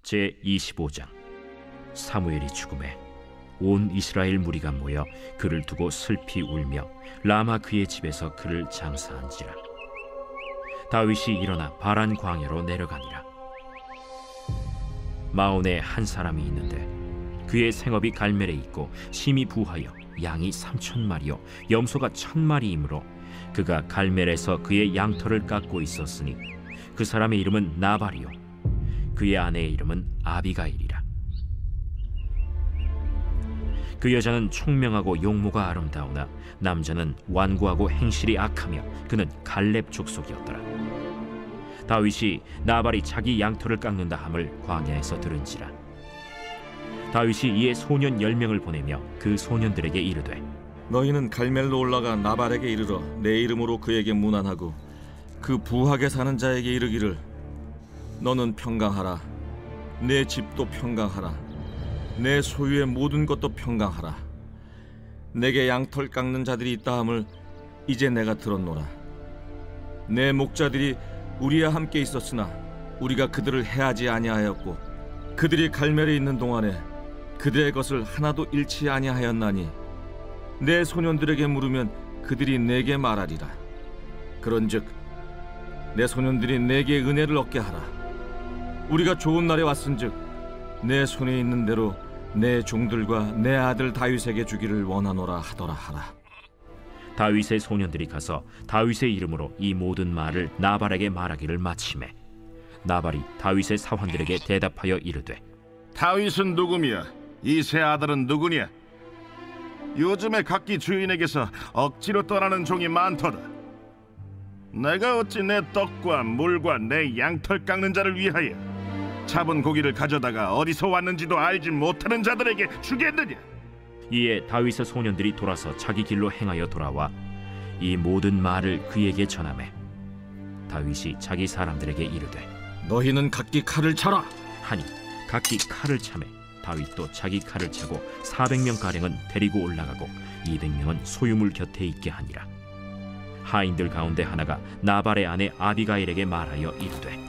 제25장. 사무엘이 죽음에 온 이스라엘 무리가 모여 그를 두고 슬피 울며 라마 그의 집에서 그를 장사한지라. 다윗이 일어나 바란 광야로 내려가니라. 마온에 한 사람이 있는데 그의 생업이 갈멜에 있고 심히 부하여 양이 3,000마리요 염소가 1,000마리이므로 그가 갈멜에서 그의 양털을 깎고 있었으니 그 사람의 이름은 나발이요 그의 아내의 이름은 아비가일이라. 그 여자는 총명하고 용모가 아름다우나 남자는 완고하고 행실이 악하며 그는 갈렙 족속이었더라. 다윗이 나발이 자기 양털을 깎는다 함을 광야에서 들은지라. 다윗이 이에 소년 10명을 보내며 그 소년들에게 이르되, 너희는 갈멜로 올라가 나발에게 이르러 내 이름으로 그에게 문안하고 그 부하게 사는 자에게 이르기를, 너는 평강하라. 내 집도 평강하라. 내 소유의 모든 것도 평강하라. 내게 양털 깎는 자들이 있다 함을 이제 내가 들었노라. 내 목자들이 우리와 함께 있었으나 우리가 그들을 해하지 아니하였고 그들이 갈멜에 있는 동안에 그들의 것을 하나도 잃지 아니하였나니 내 소년들에게 물으면 그들이 내게 말하리라. 그런즉 내 소년들이 내게 은혜를 얻게 하라. 우리가 좋은 날에 왔은즉 내 손에 있는 대로 내 종들과 내 아들 다윗에게 주기를 원하노라 하더라 하라. 다윗의 소년들이 가서 다윗의 이름으로 이 모든 말을 나발에게 말하기를 마치매 나발이 다윗의 사환들에게 대답하여 이르되, 다윗은 누구며 이 세 아들은 누구냐? 요즘에 각기 주인에게서 억지로 떠나는 종이 많도다. 내가 어찌 내 떡과 물과 내 양털 깎는 자를 위하여 잡은 고기를 가져다가 어디서 왔는지도 알지 못하는 자들에게 주겠느냐? 이에 다윗의 소년들이 돌아서 자기 길로 행하여 돌아와 이 모든 말을 그에게 전하매 다윗이 자기 사람들에게 이르되, 너희는 각기 칼을 차라 하니 각기 칼을 차매 다윗도 자기 칼을 차고 400명가량은 데리고 올라가고 200명은 소유물 곁에 있게 하니라. 하인들 가운데 하나가 나발의 아내 아비가일에게 말하여 이르되,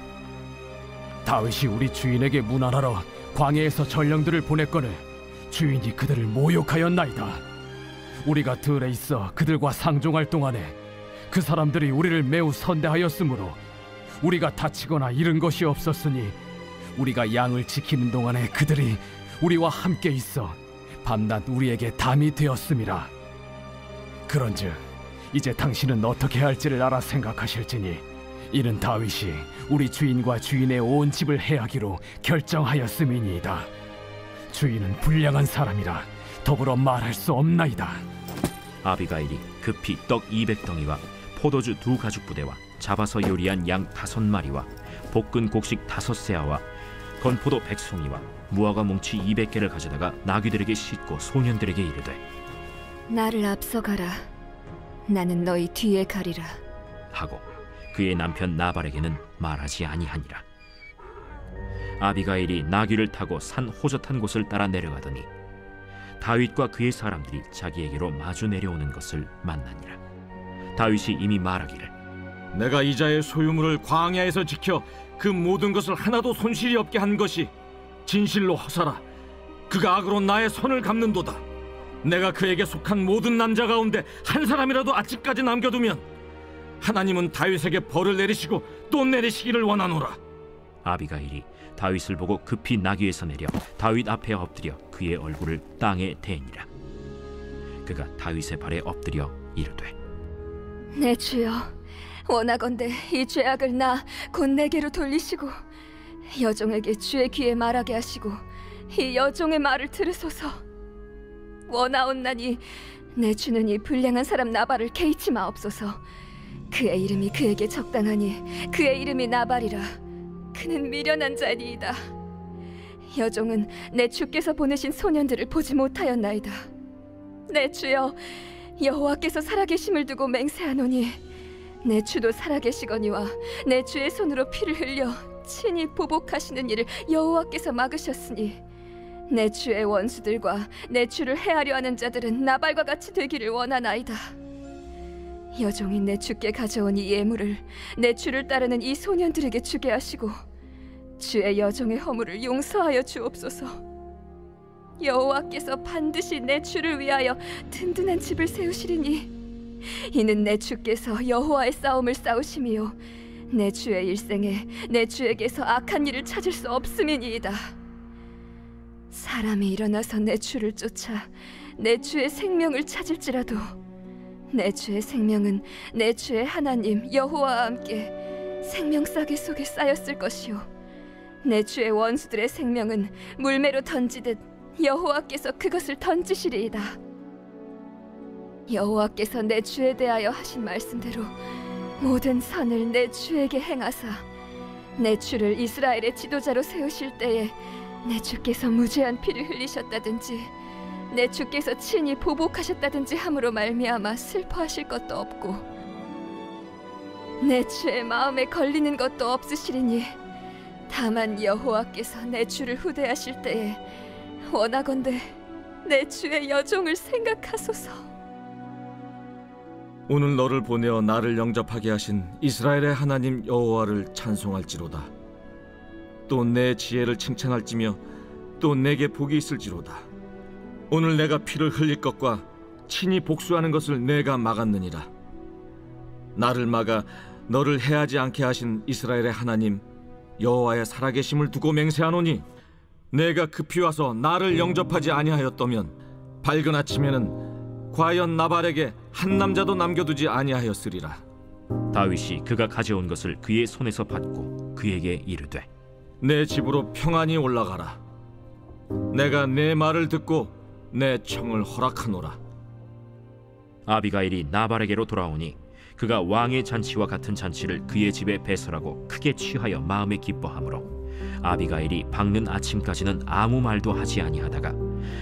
다윗이 우리 주인에게 문안하러 광야에서 전령들을 보냈거늘 주인이 그들을 모욕하였나이다. 우리가 들에 있어 그들과 상종할 동안에 그 사람들이 우리를 매우 선대하였으므로 우리가 다치거나 잃은 것이 없었으니 우리가 양을 지키는 동안에 그들이 우리와 함께 있어 밤낮 우리에게 담이 되었음이라. 그런즉 이제 당신은 어떻게 할지를 알아 생각하실지니 이는 다윗이 우리 주인과 주인의 온 집을 해하기로 결정하였음이니이다. 주인은 불량한 사람이라 더불어 말할 수 없나이다. 아비가일이 급히 떡 200덩이와 포도주 2가죽부대와 잡아서 요리한 양 5마리와 볶은 곡식 5세아와 건포도 100송이와 무화과 뭉치 200개를 가져다가 나귀들에게 싣고 소년들에게 이르되, 나를 앞서가라. 나는 너희 뒤에 가리라 하고 그의 남편 나발에게는 말하지 아니하니라. 아비가일이 나귀를 타고 산 호젓한 곳을 따라 내려가더니 다윗과 그의 사람들이 자기에게로 마주 내려오는 것을 만나니라. 다윗이 이미 말하기를, 내가 이자의 소유물을 광야에서 지켜 그 모든 것을 하나도 손실이 없게 한 것이 진실로 허사라. 그가 악으로 나의 손을 갚는도다. 내가 그에게 속한 모든 남자 가운데 한 사람이라도 아직까지 남겨두면 하나님은 다윗에게 벌을 내리시고 또 내리시기를 원하노라. 아비가일이 다윗을 보고 급히 나귀에서 내려 다윗 앞에 엎드려 그의 얼굴을 땅에 대니라. 그가 다윗의 발에 엎드려 이르되, 내 주여, 원하건대 이 죄악을 나 곧 내게로 돌리시고 여종에게 주의 귀에 말하게 하시고 이 여종의 말을 들으소서. 원하옵나니 내 주는 이 불량한 사람 나발을 개의치 마옵소서. 그의 이름이 그에게 적당하니 그의 이름이 나발이라. 그는 미련한 자니이다. 여종은 내 주께서 보내신 소년들을 보지 못하였나이다. 내 주여, 여호와께서 살아계심을 두고 맹세하노니 내 주도 살아계시거니와 내 주의 손으로 피를 흘려 친히 보복하시는 일을 여호와께서 막으셨으니 내 주의 원수들과 내 주를 해하려 하는 자들은 나발과 같이 되기를 원하나이다. 여종이 내 주께 가져온 이 예물을 내 주를 따르는 이 소년들에게 주게 하시고 주의 여종의 허물을 용서하여 주옵소서. 여호와께서 반드시 내 주를 위하여 든든한 집을 세우시리니 이는 내 주께서 여호와의 싸움을 싸우심이요 내 주의 일생에 내 주에게서 악한 일을 찾을 수 없음이니이다. 사람이 일어나서 내 주를 쫓아 내 주의 생명을 찾을지라도 내 주의 생명은 내 주의 하나님 여호와와 함께 생명싸개 속에 쌓였을 것이요 내 주의 원수들의 생명은 물매로 던지듯 여호와께서 그것을 던지시리이다. 여호와께서 내 주에 대하여 하신 말씀대로 모든 선을 내 주에게 행하사 내 주를 이스라엘의 지도자로 세우실 때에 내 주께서 무죄한 피를 흘리셨다든지 내 주께서 친히 보복하셨다든지 함으로 말미암아 슬퍼하실 것도 없고 내 주의 마음에 걸리는 것도 없으시리니 다만 여호와께서 내 주를 후대하실 때에 원하건대 내 주의 여종을 생각하소서. 오늘 너를 보내어 나를 영접하게 하신 이스라엘의 하나님 여호와를 찬송할지로다. 또 내 지혜를 칭찬할지며 또 내게 복이 있을지로다. 오늘 내가 피를 흘릴 것과 친히 복수하는 것을 내가 막았느니라. 나를 막아 너를 해하지 않게 하신 이스라엘의 하나님 여호와의 살아계심을 두고 맹세하노니 내가 급히 와서 나를 영접하지 아니하였더면 밝은 아침에는 과연 나발에게 한 남자도 남겨두지 아니하였으리라. 다윗이 그가 가져온 것을 그의 손에서 받고 그에게 이르되 내 집으로 평안히 올라가라. 내가 내 말을 듣고 내 청을 허락하노라. 아비가일이 나발에게로 돌아오니 그가 왕의 잔치와 같은 잔치를 그의 집에 배설하고 크게 취하여 마음에 기뻐하므로 아비가일이 밝는 아침까지는 아무 말도 하지 아니하다가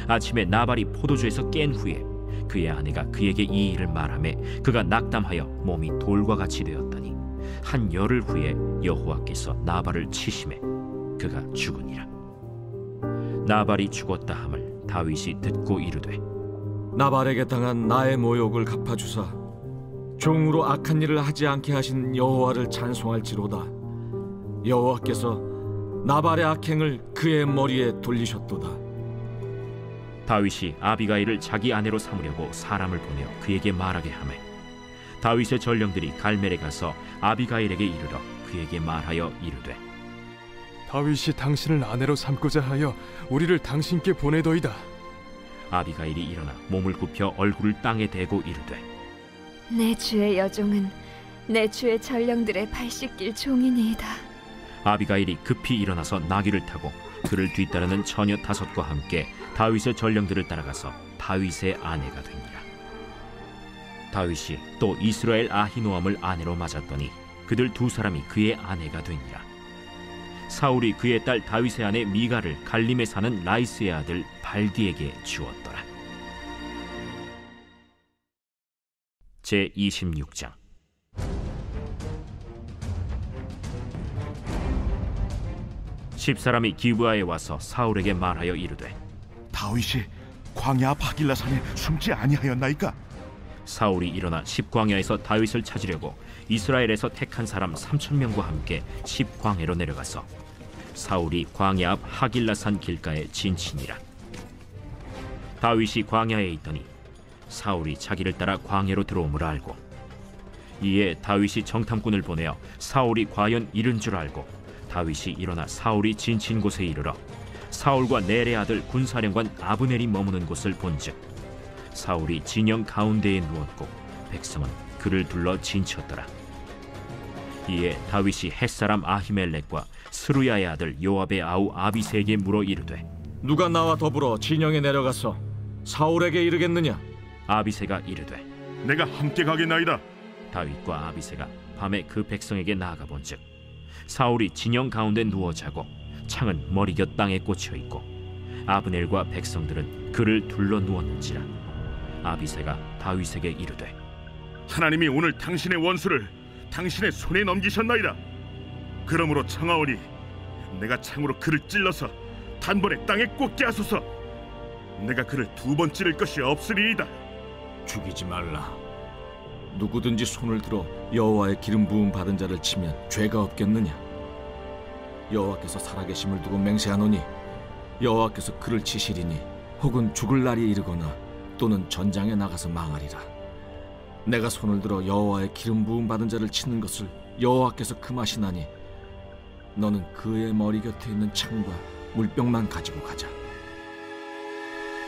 아침에 나발이 포도주에서 깬 후에 그의 아내가 그에게 이 일을 말하매 그가 낙담하여 몸이 돌과 같이 되었더니 한 열흘 후에 여호와께서 나발을 치심해 그가 죽으니라. 나발이 죽었다 함을 다윗이 듣고 이르되 나발에게 당한 나의 모욕을 갚아주사 종으로 악한 일을 하지 않게 하신 여호와를 찬송할지로다. 여호와께서 나발의 악행을 그의 머리에 돌리셨도다. 다윗이 아비가일을 자기 아내로 삼으려고 사람을 보내어 그에게 말하게 하매 다윗의 전령들이 갈멜에 가서 아비가일에게 이르러 그에게 말하여 이르되 다윗이 당신을 아내로 삼고자 하여 우리를 당신께 보내더이다. 아비가일이 일어나 몸을 굽혀 얼굴을 땅에 대고 이르되 내 주의 여종은 내 주의 전령들의 발 씻길 종이니이다. 아비가일이 급히 일어나서 나귀를 타고 그를 뒤따르는 처녀 5과 함께 다윗의 전령들을 따라가서 다윗의 아내가 되니라. 다윗이 또 이스라엘 아히노암을 아내로 맞았더니 그들 2사람이 그의 아내가 되니라. 사울이 그의 딸 다윗의 아내 미갈을 갈림에 사는 라이스의 아들 발디에게 주었더라. 제26장. 십사람이 기브아에 와서 사울에게 말하여 이르되 다윗이 광야 바길라산에 숨지 아니하였나이까? 사울이 일어나 십광야에서 다윗을 찾으려고 이스라엘에서 택한 사람 3,000명과 함께 십광야로 내려가서 사울이 광야 앞 하길라산 길가에 진친이라. 다윗이 광야에 있더니 사울이 자기를 따라 광야로 들어옴을 알고 이에 다윗이 정탐꾼을 보내어 사울이 과연 이른 줄 알고 다윗이 일어나 사울이 진친 곳에 이르러 사울과 넬의 아들 군사령관 아브넬이 머무는 곳을 본즉 사울이 진영 가운데에 누웠고 백성은 그를 둘러 진쳤더라. 이에 다윗이 햇사람 아히멜렉과 스루야의 아들 요압의 아우 아비새에게 물어 이르되 누가 나와 더불어 진영에 내려가서 사울에게 이르겠느냐? 아비새가 이르되 내가 함께 가겠나이다. 다윗과 아비새가 밤에 그 백성에게 나아가 본즉 사울이 진영 가운데 누워 자고 창은 머리곁 땅에 꽂혀 있고 아브넬과 백성들은 그를 둘러 누웠는지라. 아비새가 다윗에게 이르되 하나님이 오늘 당신의 원수를 당신의 손에 넘기셨나이다. 그러므로 청하오니 내가 창으로 그를 찔러서 단번에 땅에 꽂게 하소서. 내가 그를 2번 찌를 것이 없으리이다. 죽이지 말라. 누구든지 손을 들어 여호와의 기름 부음 받은 자를 치면 죄가 없겠느냐? 여호와께서 살아계심을 두고 맹세하노니 여호와께서 그를 치시리니 혹은 죽을 날이 이르거나 또는 전장에 나가서 망하리라. 내가 손을 들어 여호와의 기름 부음 받은 자를 치는 것을 여호와께서 금하시나니 너는 그의 머리 곁에 있는 창과 물병만 가지고 가자.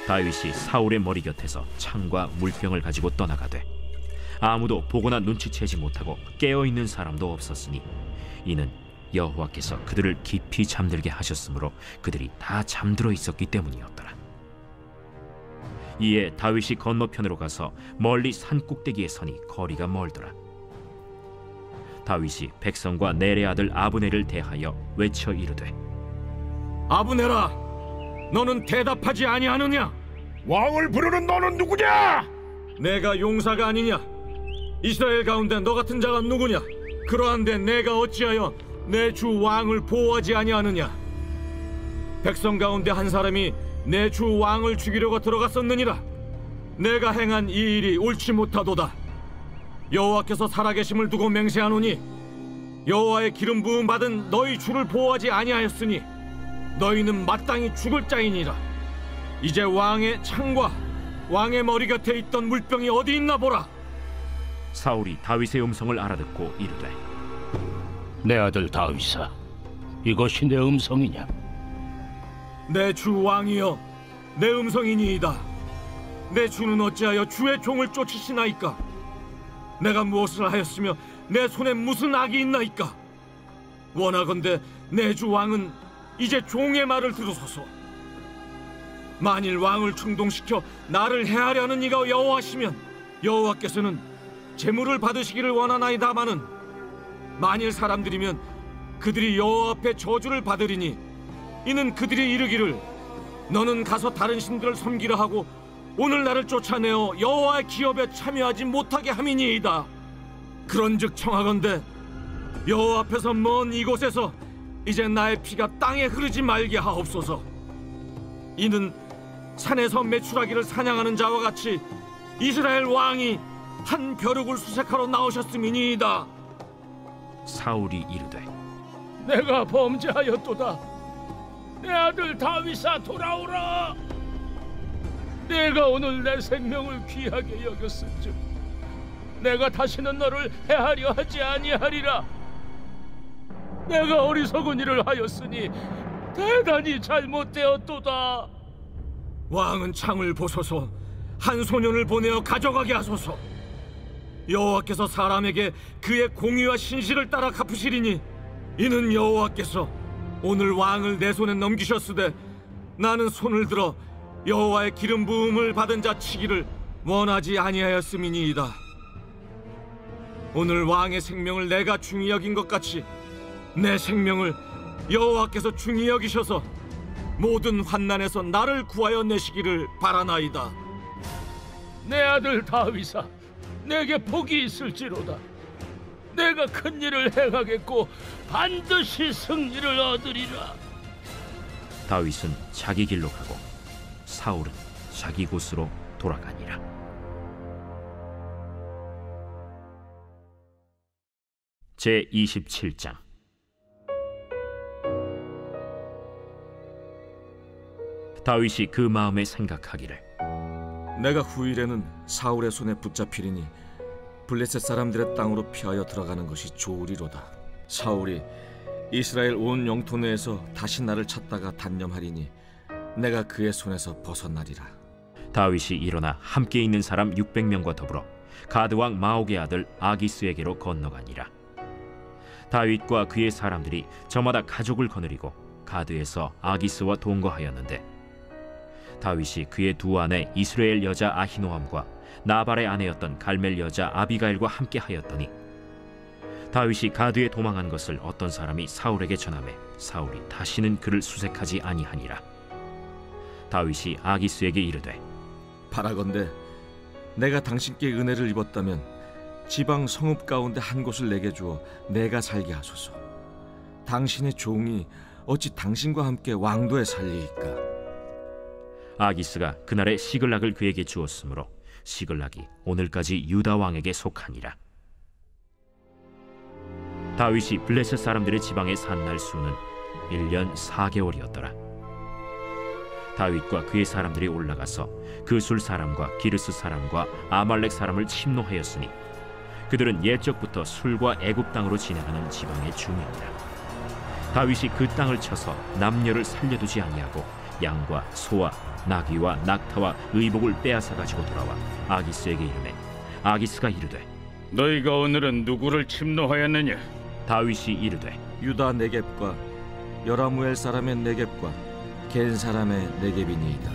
다윗이 사울의 머리 곁에서 창과 물병을 가지고 떠나가되 아무도 보거나 눈치채지 못하고 깨어있는 사람도 없었으니 이는 여호와께서 그들을 깊이 잠들게 하셨으므로 그들이 다 잠들어 있었기 때문이었더라. 이에 다윗이 건너편으로 가서 멀리 산 꼭대기에 서니 거리가 멀더라. 다윗이 백성과 넬의 아들 아브넬을 대하여 외쳐 이르되 아브넬아, 너는 대답하지 아니하느냐? 왕을 부르는 너는 누구냐? 내가 용사가 아니냐? 이스라엘 가운데 너 같은 자가 누구냐? 그러한데 내가 어찌하여 내 주 왕을 보호하지 아니하느냐? 백성 가운데 한 사람이 내 주 왕을 죽이려고 들어갔었느니라. 내가 행한 이 일이 옳지 못하도다. 여호와께서 살아계심을 두고 맹세하노니 여호와의 기름 부음 받은 너희 주를 보호하지 아니하였으니 너희는 마땅히 죽을 자이니라. 이제 왕의 창과 왕의 머리 곁에 있던 물병이 어디 있나 보라. 사울이 다윗의 음성을 알아듣고 이르되 내 아들 다윗아, 이것이 내 음성이냐? 내 주 왕이여, 내 음성이니이다. 내 주는 어찌하여 주의 종을 쫓으시나이까? 내가 무엇을 하였으며 내 손에 무슨 악이 있나이까? 원하건대 내 주 왕은 이제 종의 말을 들으소서. 만일 왕을 충동시켜 나를 해하려는 이가 여호와시면 여호와께서는 제물을 받으시기를 원하나이다마는 만일 사람들이면 그들이 여호와 앞에 저주를 받으리니 이는 그들이 이르기를 너는 가서 다른 신들을 섬기라 하고 오늘 나를 쫓아내어 여호와의 기업에 참여하지 못하게 함이니이다. 그런즉 청하건대 여호와 앞에서 먼 이곳에서 이제 나의 피가 땅에 흐르지 말게 하옵소서. 이는 산에서 메추라기를 사냥하는 자와 같이 이스라엘 왕이 한 벼룩을 수색하러 나오셨음이니이다. 사울이 이르되 내가 범죄하였도다. 내 아들 다윗아, 돌아오라. 내가 오늘 내 생명을 귀하게 여겼은즉 내가 다시는 너를 해하려 하지 아니하리라. 내가 어리석은 일을 하였으니 대단히 잘못되었도다. 왕은 창을 보소서. 한 소년을 보내어 가져가게 하소서. 여호와께서 사람에게 그의 공의와 신실을 따라 갚으시리니 이는 여호와께서 오늘 왕을 내 손에 넘기셨으되 나는 손을 들어 여호와의 기름 부음을 받은 자 치기를 원하지 아니하였음이니이다. 오늘 왕의 생명을 내가 중히 여긴 것 같이 내 생명을 여호와께서 중히 여기셔서 모든 환난에서 나를 구하여 내시기를 바라나이다. 내 아들 다윗아, 내게 복이 있을지로다. 내가 큰 일을 행하겠고 반드시 승리를 얻으리라. 다윗은 자기 길로 가고 사울은 자기 곳으로 돌아가니라. 제 27장. 다윗이 그 마음에 생각하기를 내가 후일에는 사울의 손에 붙잡히리니 블레셋 사람들의 땅으로 피하여 들어가는 것이 좋으리로다. 사울이 이스라엘 온 영토 내에서 다시 나를 찾다가 단념하리니 내가 그의 손에서 벗어나리라. 다윗이 일어나 함께 있는 사람 600명과 더불어 가드 왕 마옥의 아들 아기스에게로 건너가니라. 다윗과 그의 사람들이 저마다 가족을 거느리고 가드에서 아기스와 동거하였는데 다윗이 그의 두 아내 이스라엘 여자 아히노함과 나발의 아내였던 갈멜 여자 아비가일과 함께 하였더니 다윗이 가드에 도망한 것을 어떤 사람이 사울에게 전하매 사울이 다시는 그를 수색하지 아니하니라. 다윗이 아기스에게 이르되 바라건대 내가 당신께 은혜를 입었다면 지방 성읍 가운데 한 곳을 내게 주어 내가 살게 하소서. 당신의 종이 어찌 당신과 함께 왕도에 살리이까? 아기스가 그날에 시글락을 그에게 주었으므로 시글락이 오늘까지 유다 왕에게 속하니라. 다윗이 블레셋 사람들의 지방에 산 날 수는 1년 4개월이었더라. 다윗과 그의 사람들이 올라가서 그술 사람과 기르스 사람과 아말렉 사람을 침노하였으니 그들은 옛적부터 술과 애굽 땅으로 지나가는 지방의 주민이라. 다윗이 그 땅을 쳐서 남녀를 살려두지 아니하고 양과 소와 나귀와 낙타와 의복을 빼앗아 가지고 돌아와 아기스에게 이르매 아기스가 이르되 너희가 오늘은 누구를 침노하였느냐? 다윗이 이르되 유다 네겝과 여라무엘 사람의 네겝과 겐 사람의 네겝이니이다.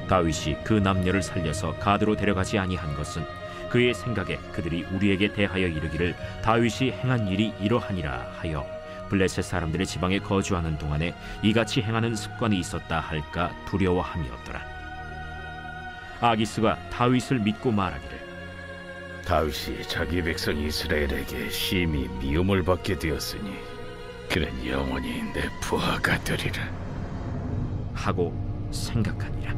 다윗이 그 남녀를 살려서 가드로 데려가지 아니한 것은 그의 생각에 그들이 우리에게 대하여 이르기를 다윗이 행한 일이 이러하니라 하여 블레셋 사람들의 지방에 거주하는 동안에 이같이 행하는 습관이 있었다 할까 두려워함이었더라. 아기스가 다윗을 믿고 말하기를 다윗이 자기 백성 이스라엘에게 심히 미움을 받게 되었으니 그는 영원히 내 부하가 되리라 하고 생각하니라.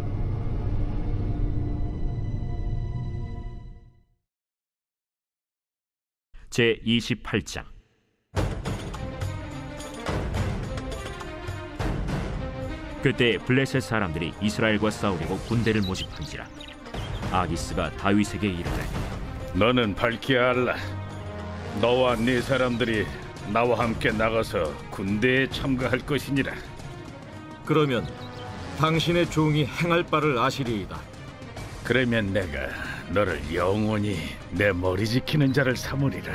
제 28장. 그때 블레셋 사람들이 이스라엘과 싸우려고 군대를 모집한지라. 아기스가 다윗에게 이르되 너는 밝히 알라. 너와 네 사람들이 나와 함께 나가서 군대에 참가할 것이니라. 그러면 당신의 종이 행할 바를 아시리이다. 그러면 내가 너를 영원히 내 머리 지키는 자를 삼으리라.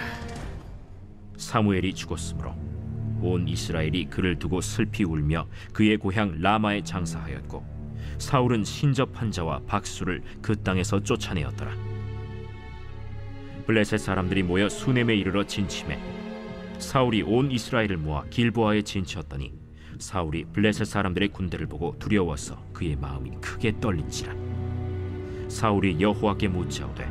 사무엘이 죽었으므로 온 이스라엘이 그를 두고 슬피 울며 그의 고향 라마에 장사하였고 사울은 신접한 자와 박수를 그 땅에서 쫓아내었더라. 블레셋 사람들이 모여 수넴에 이르러 진침해 사울이 온 이스라엘을 모아 길보아에 진치었더니 사울이 블레셋 사람들의 군대를 보고 두려워서 그의 마음이 크게 떨린지라. 사울이 여호와께 묻자오되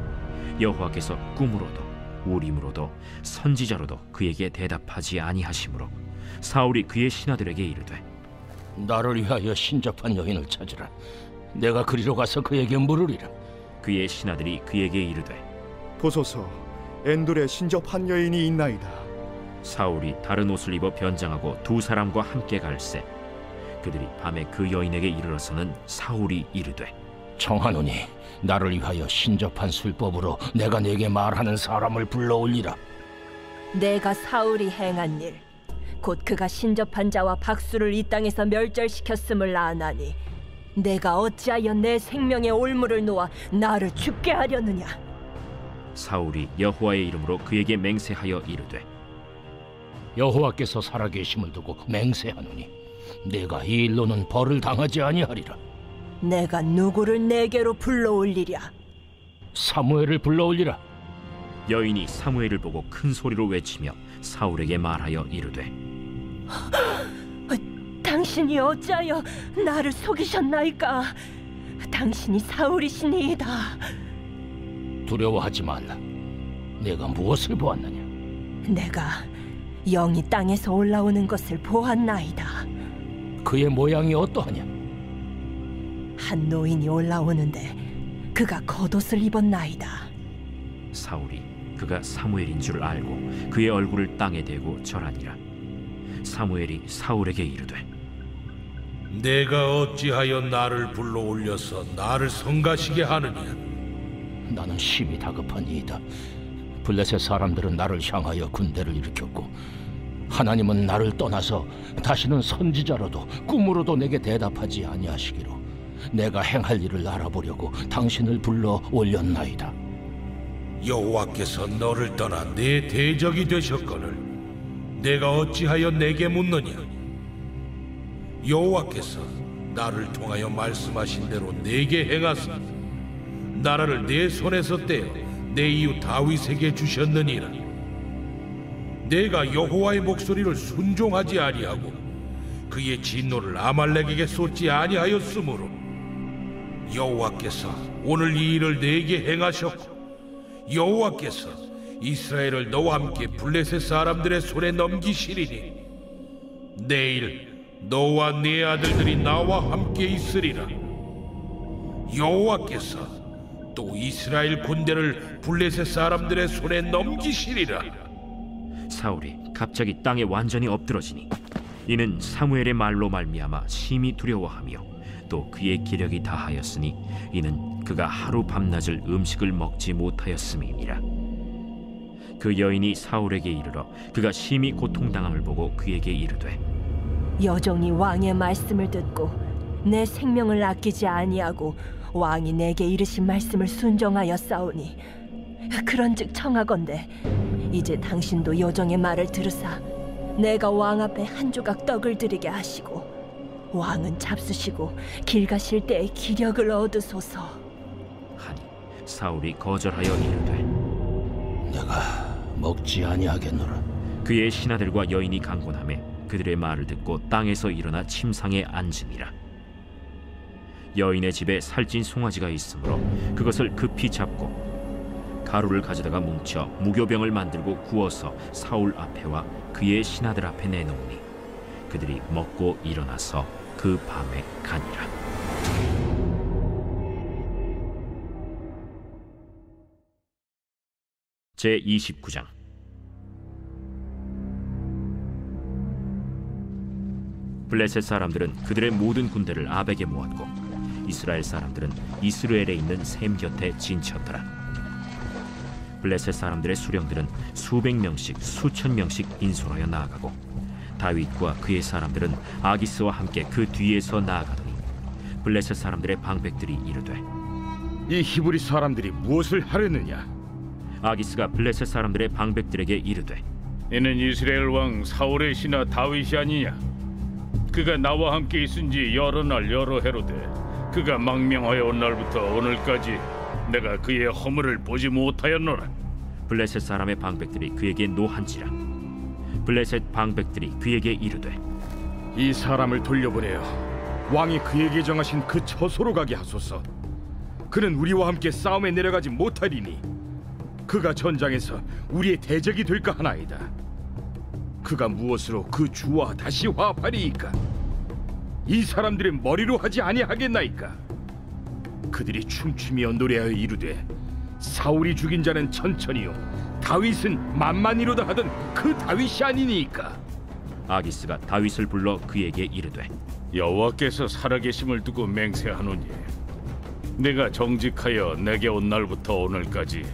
여호와께서 꿈으로도 우림으로도 선지자로도 그에게 대답하지 아니하시므로 사울이 그의 신하들에게 이르되 나를 위하여 신접한 여인을 찾으라. 내가 그리로 가서 그에게 물으리라. 그의 신하들이 그에게 이르되 보소서, 엔돌에 신접한 여인이 있나이다. 사울이 다른 옷을 입어 변장하고 두 사람과 함께 갈새 그들이 밤에 그 여인에게 이르러서는 사울이 이르되 청하노니 나를 위하여 신접한 술법으로 내가 네게 말하는 사람을 불러올리라. 내가 사울이 행한 일, 곧 그가 신접한 자와 박수를 이 땅에서 멸절시켰음을 아나니 내가 어찌하여 내 생명의 올무를 놓아 나를 죽게 하려느냐. 사울이 여호와의 이름으로 그에게 맹세하여 이르되 여호와께서 살아계심을 두고 맹세하노니 내가 이 일로는 벌을 당하지 아니하리라. 내가 누구를 내게로 불러올리랴. 사무엘을 불러올리라. 여인이 사무엘을 보고 큰 소리로 외치며 사울에게 말하여 이르되 당신이 어찌하여 나를 속이셨나이까. 당신이 사울이시니이다. 두려워하지 말라. 내가 무엇을 보았느냐? 내가 영이 땅에서 올라오는 것을 보았나이다. 그의 모양이 어떠하냐? 한 노인이 올라오는데 그가 겉옷을 입었나이다. 사울이 그가 사무엘인 줄 알고 그의 얼굴을 땅에 대고 절하니라. 사무엘이 사울에게 이르되 내가 어찌하여 나를 불러올려서 나를 성가시게 하느냐? 나는 심히 다급하니이다. 블레셋 사람들은 나를 향하여 군대를 일으켰고 하나님은 나를 떠나서 다시는 선지자로도 꿈으로도 내게 대답하지 아니하시기로 내가 행할 일을 알아보려고 당신을 불러 올렸나이다. 여호와께서 너를 떠나 내 대적이 되셨거늘 내가 어찌하여 내게 묻느냐? 여호와께서 나를 통하여 말씀하신 대로 내게 행하사 나라를 내 손에서 떼어 내 이웃 다윗에게 주셨느니라. 내가 여호와의 목소리를 순종하지 아니하고 그의 진노를 아말렉에게 쏟지 아니하였으므로 여호와께서 오늘 이 일을 내게 행하셨고 여호와께서 이스라엘을 너와 함께 블레셋 사람들의 손에 넘기시리니 내일 너와 네 아들들이 나와 함께 있으리라. 여호와께서 또 이스라엘 군대를 블레셋 사람들의 손에 넘기시리라. 사울이 갑자기 땅에 완전히 엎드러지니 이는 사무엘의 말로 말미암아 심히 두려워하며 또 그의 기력이 다하였으니 이는 그가 하루 밤낮을 음식을 먹지 못하였음이니라. 그 여인이 사울에게 이르러 그가 심히 고통당함을 보고 그에게 이르되 여종이 왕의 말씀을 듣고 내 생명을 아끼지 아니하고 왕이 내게 이르신 말씀을 순종하여 싸우니 그런즉 청하건대 이제 당신도 여종의 말을 들으사 내가 왕 앞에 한 조각 떡을 드리게 하시고 왕은 잡수시고 길 가실 때에 기력을 얻으소서 하니 사울이 거절하여 이르되 내가 먹지 아니하겠노라. 그의 신하들과 여인이 강권하매 그들의 말을 듣고 땅에서 일어나 침상에 앉으니라. 여인의 집에 살찐 송아지가 있으므로 그것을 급히 잡고 가루를 가져다가 뭉쳐 무교병을 만들고 구워서 사울 앞에와 그의 신하들 앞에 내놓으니 그들이 먹고 일어나서 그 밤에 가니라. 제29장. 블레셋 사람들은 그들의 모든 군대를 아벡에 모았고 이스라엘 사람들은 이스라엘에 있는 셈 곁에 진쳤더라. 블레셋 사람들의 수령들은 수백 명씩 수천 명씩 인솔하여 나아가고 다윗과 그의 사람들은 아기스와 함께 그 뒤에서 나아가더니 블레셋 사람들의 방백들이 이르되 이 히브리 사람들이 무엇을 하려느냐? 아기스가 블레셋 사람들의 방백들에게 이르되 이는 이스라엘 왕 사울의 신하 다윗이 아니냐? 그가 나와 함께 있은지 여러 날 여러 해로되 그가 망명하여 온 날부터 오늘까지 내가 그의 허물을 보지 못하였노라. 블레셋 사람의 방백들이 그에게 노한지라. 블레셋 방백들이 그에게 이르되 이 사람을 돌려보내어 왕이 그에게 정하신 그 처소로 가게 하소서. 그는 우리와 함께 싸움에 내려가지 못하리니 그가 전장에서 우리의 대적이 될까 하나이다. 그가 무엇으로 그 주와 다시 화합하리이까? 이 사람들의 머리로 하지 아니하겠나이까? 그들이 춤추며 노래하여 이르되 사울이 죽인 자는 천천히요 다윗은 만만이로다 하던 그 다윗이 아니니까. 아기스가 다윗을 불러 그에게 이르되 여호와께서 살아계심을 두고 맹세하노니 내가 정직하여 내게 온 날부터 오늘까지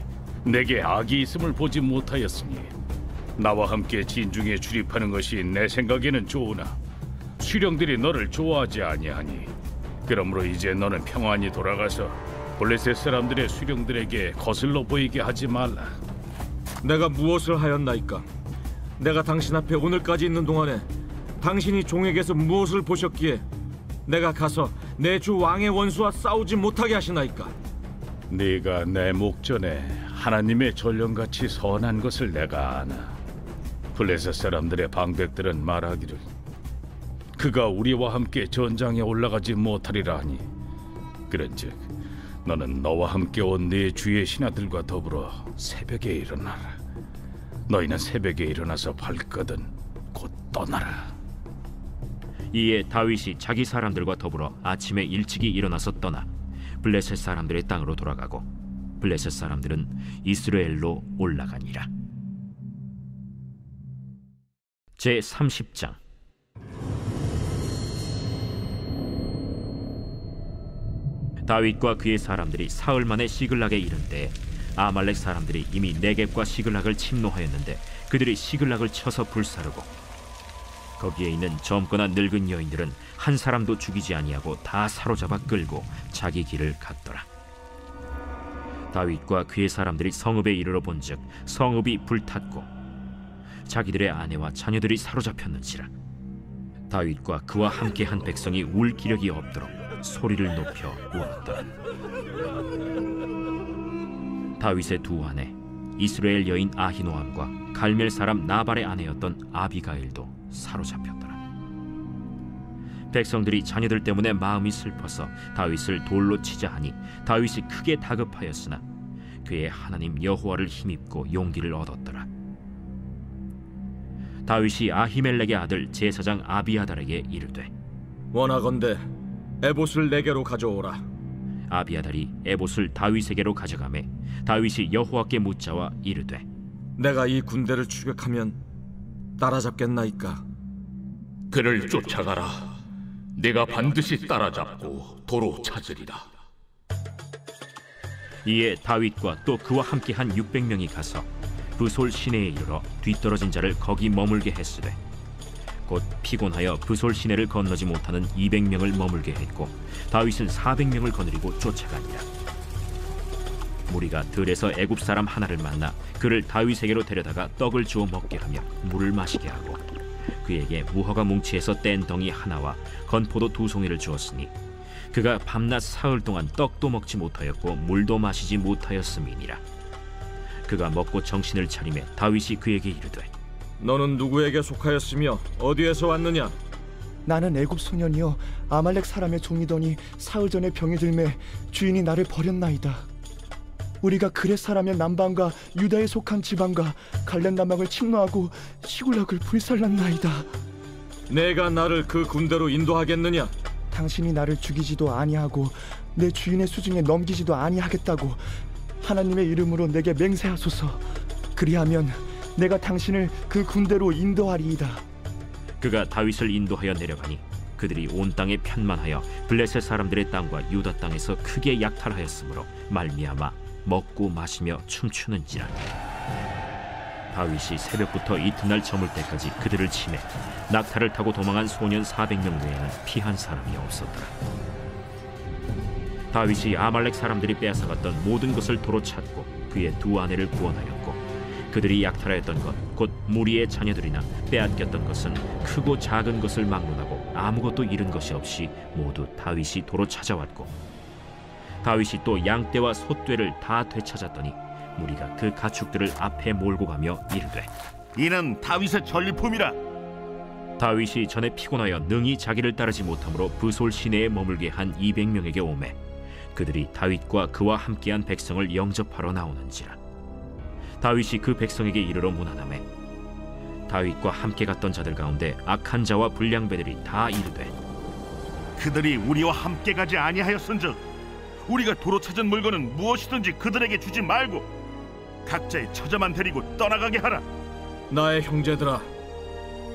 내게 악이 있음을 보지 못하였으니 나와 함께 진중에 출입하는 것이 내 생각에는 좋으나 수령들이 너를 좋아하지 아니하니 그러므로 이제 너는 평안히 돌아가서 블레셋 사람들의 수령들에게 거슬러 보이게 하지 말라. 내가 무엇을 하였나이까? 내가 당신 앞에 오늘까지 있는 동안에 당신이 종에게서 무엇을 보셨기에 내가 가서 내 주 왕의 원수와 싸우지 못하게 하시나이까? 네가 내 목전에 하나님의 전령같이 선한 것을 내가 아나. 블레셋 사람들의 방백들은 말하기를 그가 우리와 함께 전장에 올라가지 못하리라 하니 그런즉 너는 너와 함께 온 네 주의 신하들과 더불어 새벽에 일어나라. 너희는 새벽에 일어나서 발거든 곧 떠나라. 이에 다윗이 자기 사람들과 더불어 아침에 일찍이 일어나서 떠나 블레셋 사람들의 땅으로 돌아가고 블레셋 사람들은 이스라엘로 올라가니라. 제30장. 다윗과 그의 사람들이 사흘 만에 시글락에 이른 때에 아말렉 사람들이 이미 네겝과 시글락을 침노하였는데 그들이 시글락을 쳐서 불사르고 거기에 있는 젊거나 늙은 여인들은 한 사람도 죽이지 아니하고 다 사로잡아 끌고 자기 길을 갔더라. 다윗과 그의 사람들이 성읍에 이르러 본즉 성읍이 불탔고 자기들의 아내와 자녀들이 사로잡혔는지라. 다윗과 그와 함께한 백성이 울 기력이 없도록 소리를 높여 울었더라. 다윗의 두 아내 이스라엘 여인 아히노암과 갈멜 사람 나발의 아내였던 아비가일도 사로잡혔더라. 백성들이 자녀들 때문에 마음이 슬퍼서 다윗을 돌로 치자 하니 다윗이 크게 다급하였으나 그의 하나님 여호와를 힘입고 용기를 얻었더라. 다윗이 아히멜렉의 아들 제사장 아비아달에게 이르되 원하건대 에봇을 내게로 가져오라. 아비아달이 에봇을 다윗에게로 가져가매 다윗이 여호와께 묻자와 이르되 내가 이 군대를 추격하면 따라잡겠나이까? 그를 쫓아가라. 내가 반드시 따라잡고 도로 찾으리라. 이에 다윗과 또 그와 함께한 600명이 가서 브솔 시내에 이르러 뒤떨어진 자를 거기 머물게 했으되 곧 피곤하여 브솔 시내를 건너지 못하는 200명을 머물게 했고 다윗은 400명을 거느리고 쫓아가니라. 무리가 들에서 애굽 사람 하나를 만나 그를 다윗에게로 데려다가 떡을 주어 먹게 하며 물을 마시게 하고 그에게 무화과 뭉치에서 뗀 덩이 하나와 건포도 2송이를 주었으니 그가 밤낮 사흘 동안 떡도 먹지 못하였고 물도 마시지 못하였음이니라. 그가 먹고 정신을 차리매 다윗이 그에게 이르되 너는 누구에게 속하였으며 어디에서 왔느냐? 나는 애굽 소년이여 아말렉 사람의 종이더니 사흘 전에 병이 들매 주인이 나를 버렸나이다. 우리가 그렛 사람의 남방과 유다에 속한 지방과 갈렙 남방을 침노하고 시굴락을 불살랐나이다. 내가 나를 그 군대로 인도하겠느냐? 당신이 나를 죽이지도 아니하고 내 주인의 수중에 넘기지도 아니하겠다고 하나님의 이름으로 내게 맹세하소서. 그리하면 내가 당신을 그 군대로 인도하리이다. 그가 다윗을 인도하여 내려가니 그들이 온 땅에 편만하여 블레셋 사람들의 땅과 유다 땅에서 크게 약탈하였으므로 말미암아 먹고 마시며 춤추는지라. 다윗이 새벽부터 이튿날 저물 때까지 그들을 치매 낙타를 타고 도망한 소년 400명 외에는 피한 사람이 없었더라. 다윗이 아말렉 사람들이 빼앗아갔던 모든 것을 도로 찾고 그의 두 아내를 구원하였고 그들이 약탈하였던 것 곧 무리의 자녀들이나 빼앗겼던 것은 크고 작은 것을 막론하고 아무것도 잃은 것이 없이 모두 다윗이 도로 찾아왔고 다윗이 또 양떼와 소떼를 다 되찾았더니 무리가 그 가축들을 앞에 몰고 가며 이르되 이는 다윗의 전리품이라. 다윗이 전에 피곤하여 능히 자기를 따르지 못하므로 브솔 시내에 머물게 한 200명에게 오매 그들이 다윗과 그와 함께한 백성을 영접하러 나오는지라. 다윗이 그 백성에게 이르러 문안하매 다윗과 함께 갔던 자들 가운데 악한 자와 불량배들이 다 이르되 그들이 우리와 함께 가지 아니하였은즉 우리가 도로 찾은 물건은 무엇이든지 그들에게 주지 말고 각자의 처자만 데리고 떠나가게 하라. 나의 형제들아,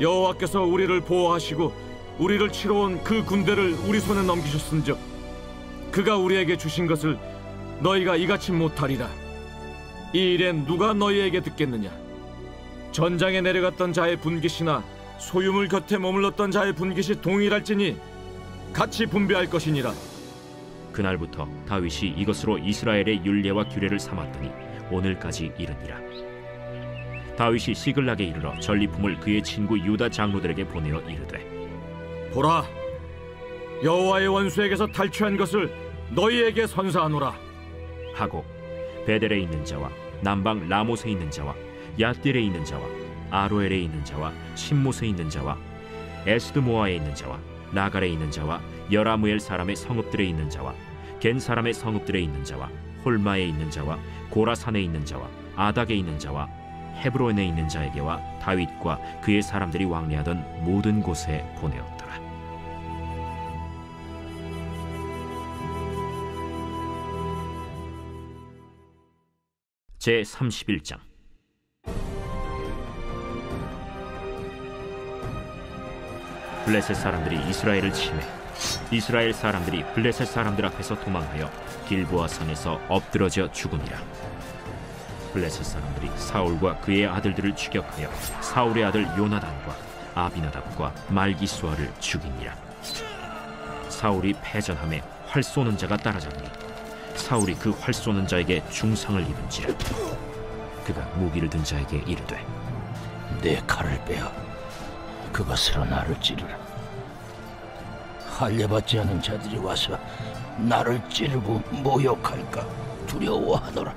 여호와께서 우리를 보호하시고 우리를 치러 온 그 군대를 우리 손에 넘기셨은즉 그가 우리에게 주신 것을 너희가 이같이 못하리라. 이 일엔 누가 너희에게 듣겠느냐? 전장에 내려갔던 자의 분깃이나 소유물 곁에 머물렀던 자의 분깃이 동일할지니 같이 분배할 것이니라. 그날부터 다윗이 이것으로 이스라엘의 율례와 규례를 삼았더니 오늘까지 이르니라. 다윗이 시글락에 이르러 전리품을 그의 친구 유다 장로들에게 보내어 이르되 보라, 여호와의 원수에게서 탈취한 것을 너희에게 선사하노라 하고 베델에 있는 자와 남방 라못에 있는 자와 얏딜에 있는 자와 아로엘에 있는 자와 신못에 있는 자와 에스드모아에 있는 자와 나갈에 있는 자와 여라무엘 사람의 성읍들에 있는 자와 겐 사람의 성읍들에 있는 자와 홀마에 있는 자와 고라산에 있는 자와 아닥에 있는 자와 헤브론에 있는 자에게와 다윗과 그의 사람들이 왕래하던 모든 곳에 보내었더라. 제 31장. 블레셋 사람들이 이스라엘을 치매 이스라엘 사람들이 블레셋 사람들 앞에서 도망하여 길보아 산에서 엎드러져 죽으니라. 블레셋 사람들이 사울과 그의 아들들을 추격하여 사울의 아들 요나단과 아비나답과 말기수아를 죽이니라. 사울이 패전함에 활 쏘는 자가 따라잡니 사울이 그 활 쏘는 자에게 중상을 입은지라. 그가 무기를 든 자에게 이르되 내 칼을 빼어 그것으로 나를 찌르라. 할례받지 않은 자들이 와서 나를 찌르고 모욕할까 두려워하노라.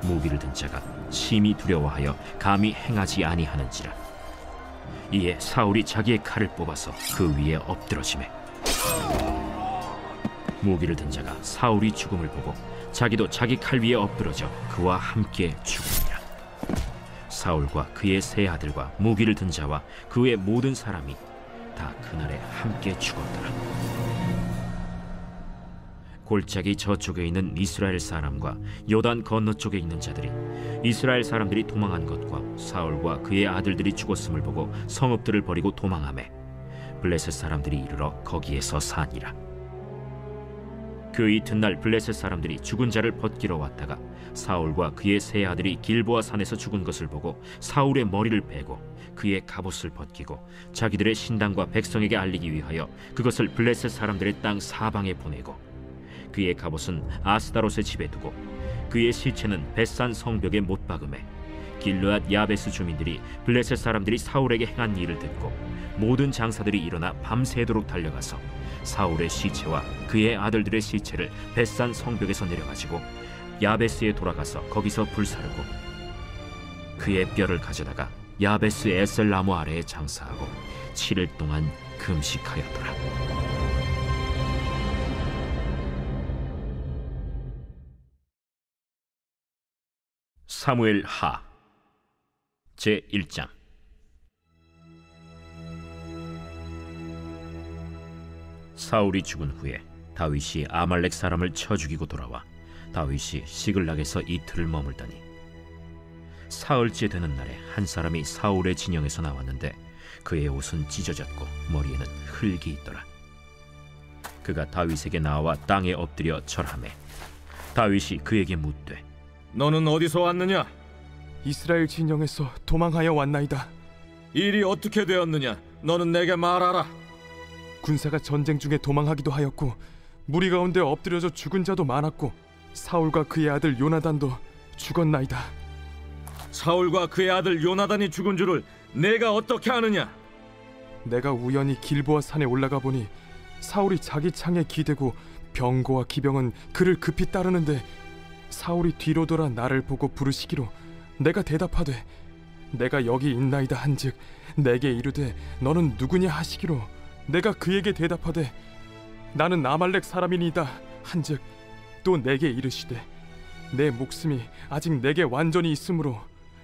무기를 든 자가 심히 두려워하여 감히 행하지 아니하는지라. 이에 사울이 자기의 칼을 뽑아서 그 위에 엎드러지매 무기를 든 자가 사울이 죽음을 보고 자기도 자기 칼 위에 엎드러져 그와 함께 죽으니라. 사울과 그의 세 아들과 무기를 든 자와 그의 모든 사람이 다 그날에 함께 죽었더라. 골짜기 저쪽에 있는 이스라엘 사람과 요단 건너쪽에 있는 자들이 이스라엘 사람들이 도망한 것과 사울과 그의 아들들이 죽었음을 보고 성읍들을 버리고 도망하매 블레셋 사람들이 이르러 거기에서 사니라. 그 이튿날 블레셋 사람들이 죽은 자를 벗기러 왔다가 사울과 그의 세 아들이 길보아 산에서 죽은 것을 보고 사울의 머리를 베고 그의 갑옷을 벗기고 자기들의 신당과 백성에게 알리기 위하여 그것을 블레셋 사람들의 땅 사방에 보내고 그의 갑옷은 아스다롯의 집에 두고 그의 시체는 벳산 성벽에 못 박음에 길르앗 야베스 주민들이 블레셋 사람들이 사울에게 행한 일을 듣고 모든 장사들이 일어나 밤새도록 달려가서 사울의 시체와 그의 아들들의 시체를 벳산 성벽에서 내려가지고 야베스에 돌아가서 거기서 불사르고 그의 뼈를 가져다가 야베스 에셀 나무 아래에 장사하고 7일 동안 금식하였더라. 사무엘 하 제1장. 사울이 죽은 후에 다윗이 아말렉 사람을 쳐 죽이고 돌아와 다윗이 시글락에서 이틀을 머물더니 사흘째 되는 날에 한 사람이 사울의 진영에서 나왔는데 그의 옷은 찢어졌고 머리에는 흙이 있더라. 그가 다윗에게 나와 땅에 엎드려 절하매 다윗이 그에게 묻되 너는 어디서 왔느냐? 이스라엘 진영에서 도망하여 왔나이다. 일이 어떻게 되었느냐? 너는 내게 말하라. 군사가 전쟁 중에 도망하기도 하였고 무리 가운데 엎드려져 죽은 자도 많았고 사울과 그의 아들 요나단도 죽었나이다. 사울과 그의 아들 요나단이 죽은 줄을 내가 어떻게 아느냐? 내가 우연히 길보아 산에 올라가 보니 사울이 자기 창에 기대고 병거와 기병은 그를 급히 따르는데 사울이 뒤로 돌아 나를 보고 부르시기로 내가 대답하되 내가 여기 있나이다 한즉 내게 이르되 너는 누구냐 하시기로 내가 그에게 대답하되 나는 아말렉 사람이니이다 한즉 또 내게 이르시되 내 목숨이 아직 내게 완전히 있으므로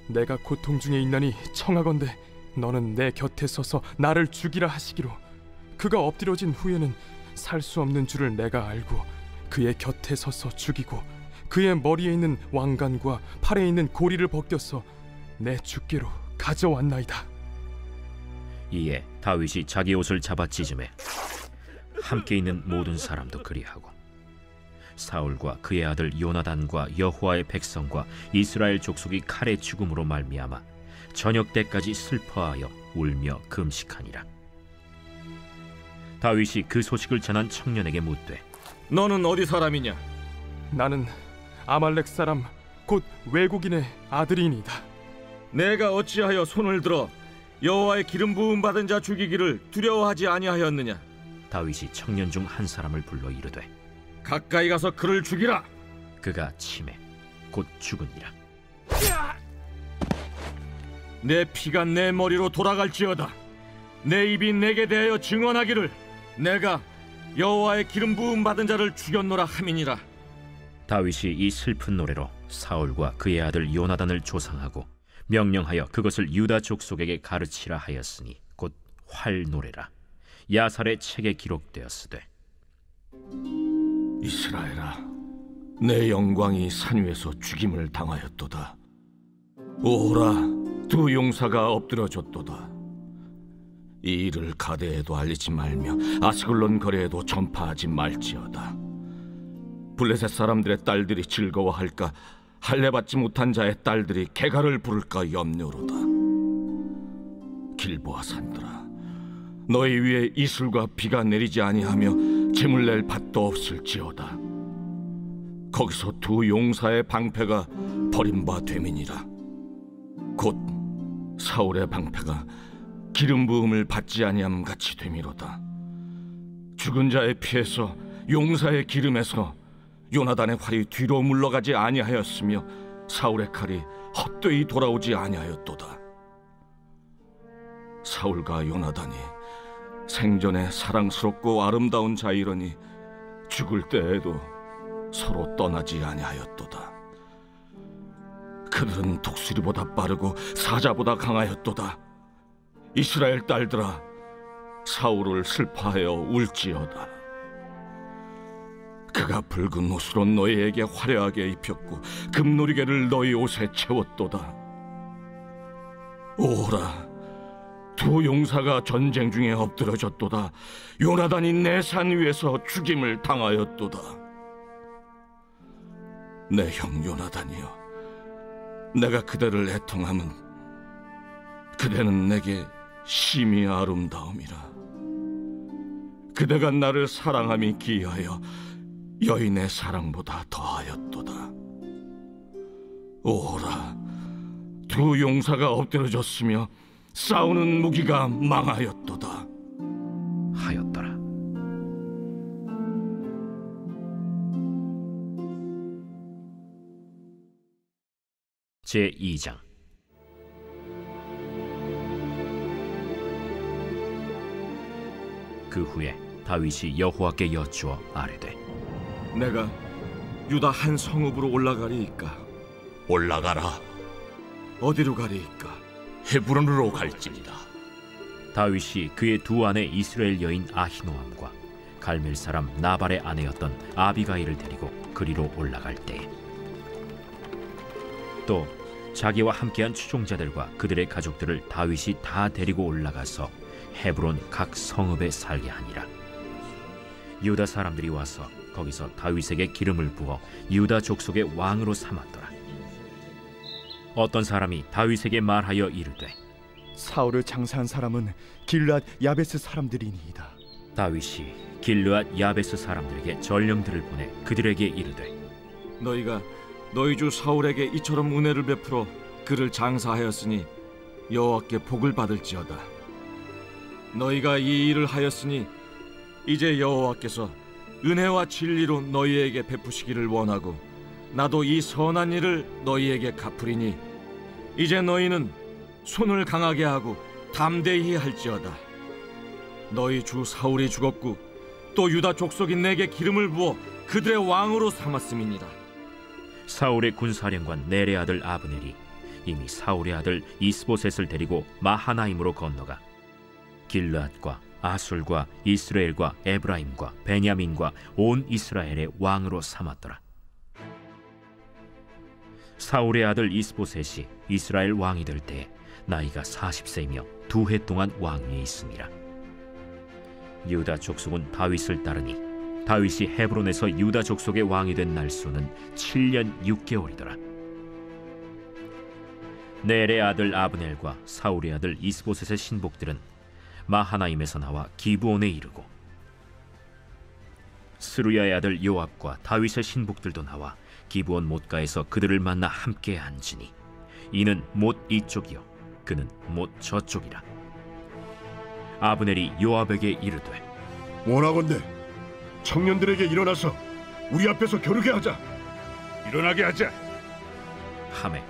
내가 고통 중에 있나니 청하건대 너는 내 곁에 서서 나를 죽이라 하시기로 그가 엎드려진 후에는 살 수 없는 줄을 내가 알고 그의 곁에 서서 죽이고 그의 머리에 있는 왕관과 팔에 있는 고리를 벗겨서 내 주께로 가져왔나이다. 이에 다윗이 자기 옷을 잡아 찢음에 함께 있는 모든 사람도 그리하고 사울과 그의 아들 요나단과 여호와의 백성과 이스라엘 족속이 칼의 죽음으로 말미암아 저녁 때까지 슬퍼하여 울며 금식하니라. 다윗이 그 소식을 전한 청년에게 묻되 너는 어디 사람이냐? 나는 아말렉 사람 곧 외국인의 아들이니이다. 내가 어찌하여 손을 들어 여호와의 기름 부음 받은 자 죽이기를 두려워하지 아니하였느냐? 다윗이 청년 중 한 사람을 불러 이르되 가까이 가서 그를 죽이라. 그가 치매 곧 죽으니라. 내 피가 내 머리로 돌아갈지어다. 내 입이 내게 대하여 증언하기를 내가 여호와의 기름 부음 받은 자를 죽였노라 함이니라. 다윗이 이 슬픈 노래로 사울과 그의 아들 요나단을 조상하고 명령하여 그것을 유다 족속에게 가르치라 하였으니 곧 활 노래라. 야살의 책에 기록되었으되 이스라엘아, 내 영광이 산 위에서 죽임을 당하였도다. 오라, 두 용사가 엎드려졌도다. 이 일을 가데에도 알리지 말며 아스글론 거리에도 전파하지 말지어다. 블레셋 사람들의 딸들이 즐거워할까, 할례받지 못한 자의 딸들이 개가를 부를까 염려로다. 길보아 산들아, 너희 위에 이슬과 비가 내리지 아니하며 재물 낼 밭도 없을지어다. 거기서 두 용사의 방패가 버림바 됨이니라. 곧 사울의 방패가 기름 부음을 받지 아니함 같이 됨이로다. 죽은 자의 피에서 용사의 기름에서 요나단의 활이 뒤로 물러가지 아니하였으며 사울의 칼이 헛되이 돌아오지 아니하였도다. 사울과 요나단이 생전에 사랑스럽고 아름다운 자이러니 죽을 때에도 서로 떠나지 아니하였도다. 그들은 독수리보다 빠르고 사자보다 강하였도다. 이스라엘 딸들아, 사울을 슬퍼하여 울지어다. 그가 붉은 옷으로 너희에게 화려하게 입혔고 금노리개를 너희 옷에 채웠도다. 오라, 두 용사가 전쟁 중에 엎드러졌도다. 요나단이 내 산 위에서 죽임을 당하였도다. 내 형 요나단이여, 내가 그대를 애통함은 그대는 내게 심히 아름다움이라. 그대가 나를 사랑함이 기이하여 여인의 사랑보다 더하였도다. 오라, 두 용사가 엎드러졌으며 싸우는 무기가 망하였도다 하였더라. 제2장. 그 후에 다윗이 여호와께 여쭈어 아뢰되, 내가 유다 한 성읍으로 올라가리이까? 올라가라. 어디로 가리이까? 헤브론으로 갈지니라. 다윗이 그의 두 아내 이스라엘 여인 아히노암과 갈멜 사람 나발의 아내였던 아비가일을 데리고 그리로 올라갈 때에 또 자기와 함께한 추종자들과 그들의 가족들을 다윗이 다 데리고 올라가서 헤브론 각 성읍에 살게 하니라. 유다 사람들이 와서 거기서 다윗에게 기름을 부어 유다 족속의 왕으로 삼았더라. 어떤 사람이 다윗에게 말하여 이르되, 사울을 장사한 사람은 길르앗 야베스 사람들이니이다. 다윗이 길르앗 야베스 사람들에게 전령들을 보내 그들에게 이르되, 너희가 너희 주 사울에게 이처럼 은혜를 베풀어 그를 장사하였으니 여호와께 복을 받을지어다. 너희가 이 일을 하였으니 이제 여호와께서 은혜와 진리로 너희에게 베푸시기를 원하고 나도 이 선한 일을 너희에게 갚으리니 이제 너희는 손을 강하게 하고 담대히 할지어다. 너희 주 사울이 죽었고 또 유다 족속이 내게 기름을 부어 그들의 왕으로 삼았음이니라. 사울의 군사령관 넬의 아들 아브넬이 이미 사울의 아들 이스보셋을 데리고 마하나임으로 건너가 길르앗과 아술과 이스라엘과 에브라임과 베냐민과 온 이스라엘의 왕으로 삼았더라. 사울의 아들 이스보셋이 이스라엘 왕이 될 때에 나이가 40세이며 2해 동안 왕위에 있음이라. 유다 족속은 다윗을 따르니 다윗이 헤브론에서 유다 족속의 왕이 된 날수는 7년 6개월이더라. 넬의 아들 아브넬과 사울의 아들 이스보셋의 신복들은 마하나임에서 나와 기브온에 이르고 스루야의 아들 요압과 다윗의 신복들도 나와 기브온 못가에서 그들을 만나 함께 앉으니 이는 못 이쪽이요 그는 못 저쪽이라. 아브넬이 요압에게 이르되, 원하건대 청년들에게 일어나서 우리 앞에서 겨루게 하자. 일어나게 하자. 하매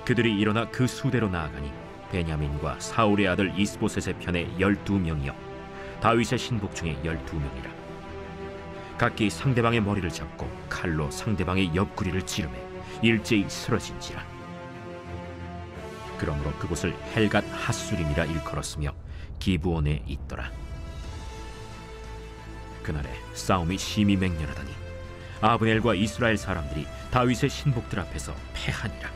그들이 일어나 그 수대로 나아가니 베냐민과 사울의 아들 이스보셋의 편에 12명이요 다윗의 신복 중에 12명이라. 각기 상대방의 머리를 잡고 칼로 상대방의 옆구리를 찌르매 일제히 쓰러진지라. 그러므로 그곳을 헬갓 핫수림이라 일컬었으며 기브온에 있더라. 그날에 싸움이 심히 맹렬하더니 아브넬과 이스라엘 사람들이 다윗의 신복들 앞에서 패하니라.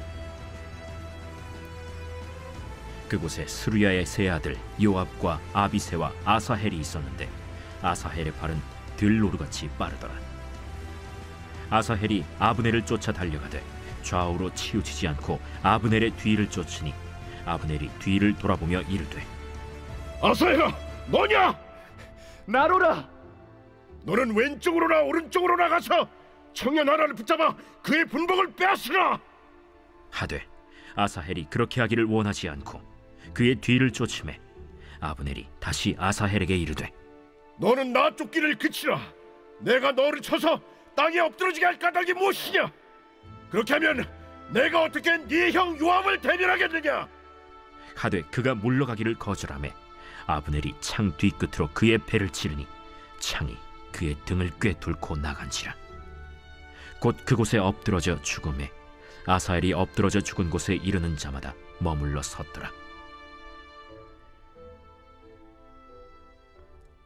그곳에 스루야의 세 아들 요압과 아비새와 아사헬이 있었는데 아사헬의 발은 들노루같이 빠르더라. 아사헬이 아브넬을 쫓아 달려가되 좌우로 치우치지 않고 아브넬의 뒤를 쫓으니 아브넬이 뒤를 돌아보며 이르되, 아사헬아, 너냐? 나로라. 너는 왼쪽으로나 오른쪽으로 나가서 청년 하나를 붙잡아 그의 분복을 빼앗으라. 하되 아사헬이 그렇게 하기를 원하지 않고 그의 뒤를 쫓음에 아브넬이 다시 아사헬에게 이르되, 너는 나 쫓기를 그치라. 내가 너를 쳐서 땅에 엎드러지게 할 까닭이 무엇이냐? 그렇게 하면 내가 어떻게 네 형 요압을 대변하겠느냐? 하되 그가 물러가기를 거절하매 아브넬이 창 뒤끝으로 그의 배를 찌르니 창이 그의 등을 꿰뚫고 나간지라. 곧 그곳에 엎드러져 죽음에 아사헬이 엎드러져 죽은 곳에 이르는 자마다 머물러 섰더라.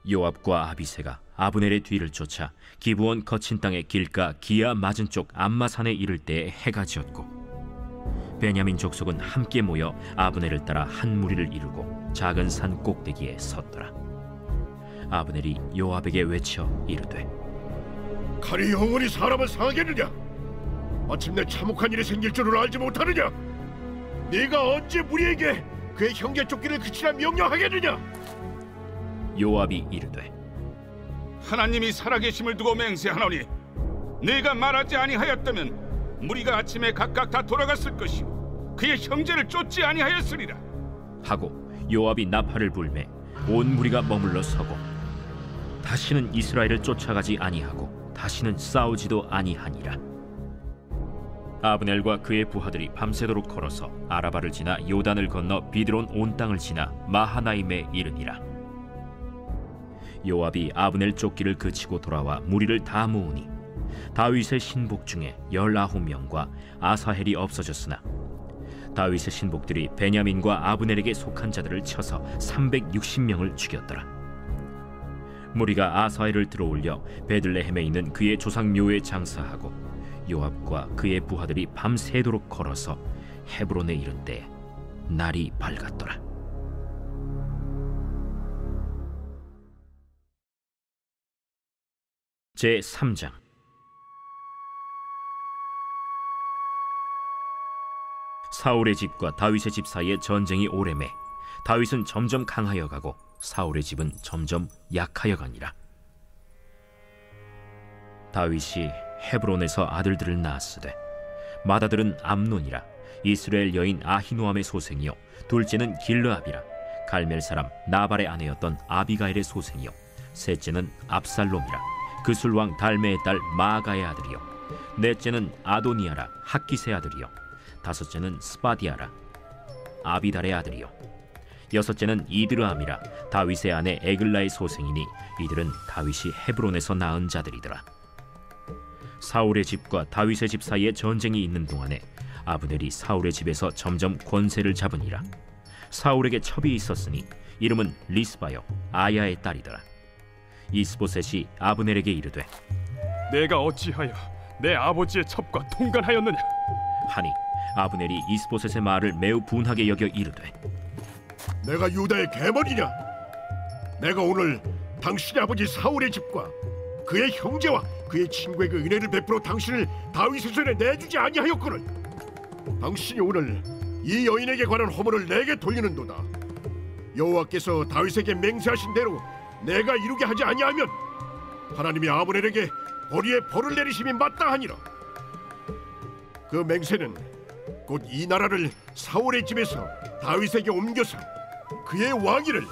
요압과 아비새가 아브넬의 뒤를 쫓아 기브온 거친 땅의 길가 기아 맞은 쪽 암마산에 이를 때에 해가 지었고 베냐민 족속은 함께 모여 아브넬을 따라 한 무리를 이루고 작은 산 꼭대기에 섰더라. 아브넬이 요압에게 외쳐 이르되 칼이 영원히 사람을 상하겠느냐? 마침내 참혹한 일이 생길 줄을 알지 못하느냐? 네가 언제 무리에게 그의 형제 쫓기를 그치라 명령하겠느냐? 요압이 이르되 하나님이 살아계심을 두고 맹세하노니 네가 말하지 아니하였다면 무리가 아침에 각각 다 돌아갔을 것이요 그의 형제를 쫓지 아니하였으리라 하고 요압이 나팔을 불매 온 무리가 머물러 서고 다시는 이스라엘을 쫓아가지 아니하고 다시는 싸우지도 아니하니라. 아브넬과 그의 부하들이 밤새도록 걸어서 아라바를 지나 요단을 건너 비드론 온 땅을 지나 마하나임에 이르니라. 요압이 아브넬 쫓기를 그치고 돌아와 무리를 다 모으니 다윗의 신복 중에 19명과 아사헬이 없어졌으나 다윗의 신복들이 베냐민과 아브넬에게 속한 자들을 쳐서 360명을 죽였더라. 무리가 아사헬을 들어올려 베들레헴에 있는 그의 조상 묘에 장사하고 요압과 그의 부하들이 밤새도록 걸어서 헤브론에 이른 때에 날이 밝았더라. 제3장. 사울의 집과 다윗의 집 사이에 전쟁이 오래매 다윗은 점점 강하여 가고 사울의 집은 점점 약하여 가니라. 다윗이 헤브론에서 아들들을 낳았으되 맏아들은 암논이라 이스라엘 여인 아히노암의 소생이요 둘째는 길르압이라 갈멜 사람 나발의 아내였던 아비가일의 소생이요 셋째는 압살롬이라 그술 왕 달메의 딸 마아가의 아들이요 넷째는 아도니아라 학기스의 아들이요 다섯째는 스바디아라 아비달의 아들이요 여섯째는 이드르암이라 다윗의 아내 에글라의 소생이니 이들은 다윗이 헤브론에서 낳은 자들이더라. 사울의 집과 다윗의 집 사이에 전쟁이 있는 동안에 아브넬이 사울의 집에서 점점 권세를 잡으니라. 사울에게 첩이 있었으니 이름은 리스바요 아야의 딸이더라. 이스보셋이 아브넬에게 이르되 내가 어찌하여 내 아버지의 첩과 통간하였느냐 하니 아브넬이 이스보셋의 말을 매우 분하게 여겨 이르되 내가 유다의 계머리냐? 내가 오늘 당신의 아버지 사울의 집과 그의 형제와 그의 친구에게 은혜를 베풀어 당신을 다윗의 손에 내주지 아니하였거늘 당신이 오늘 이 여인에게 관한 허물을 내게 돌리는도다. 여호와께서 다윗에게 맹세하신 대로 내가 이루게 하지 아니하면 하나님이 아브넬에게 거리에 벌을 내리심이 마땅하니라. 그 맹세는 곧 이 나라를 사울의 집에서 다윗에게 옮겨서 그의 왕위를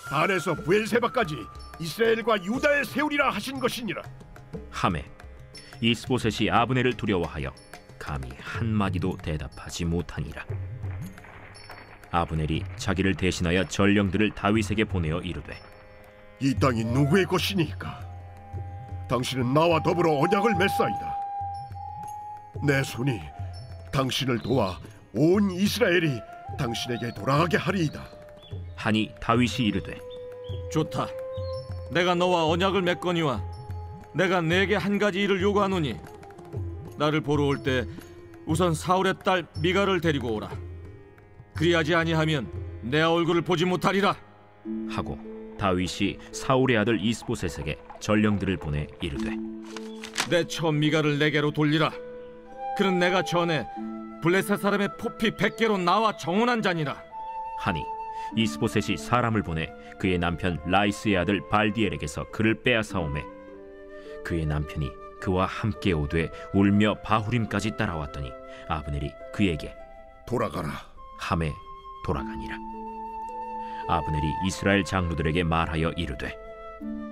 단에서 브엘세바까지 이스라엘과 유다에 세우리라 하신 것이니라. 하매 이스보셋이 아브넬을 두려워하여 감히 한마디도 대답하지 못하니라. 아브넬이 자기를 대신하여 전령들을 다윗에게 보내어 이르되 이 땅이 누구의 것이니까? 당신은 나와 더불어 언약을 맺사이다. 내 손이 당신을 도와 온 이스라엘이 당신에게 돌아가게 하리이다. 하니 다윗이 이르되 좋다. 내가 너와 언약을 맺거니와 내가 네게 한 가지 일을 요구하노니 나를 보러 올 때 우선 사울의 딸 미갈을 데리고 오라. 그리하지 아니하면 내 얼굴을 보지 못하리라. 하고 다윗이 사울의 아들 이스보셋에게 전령들을 보내 이르되 내 처 미갈을 내게로 돌리라. 그는 내가 전에 블레셋 사람의 포피 100개로 나와 정언한 자니라. 하니 이스보셋이 사람을 보내 그의 남편 라이스의 아들 발디엘에게서 그를 빼앗아오매 그의 남편이 그와 함께 오되 울며 바후림까지 따라왔더니 아브넬이 그에게 돌아가라 하매 돌아가니라. 아브넬이 이스라엘 장로들에게 말하여 이르되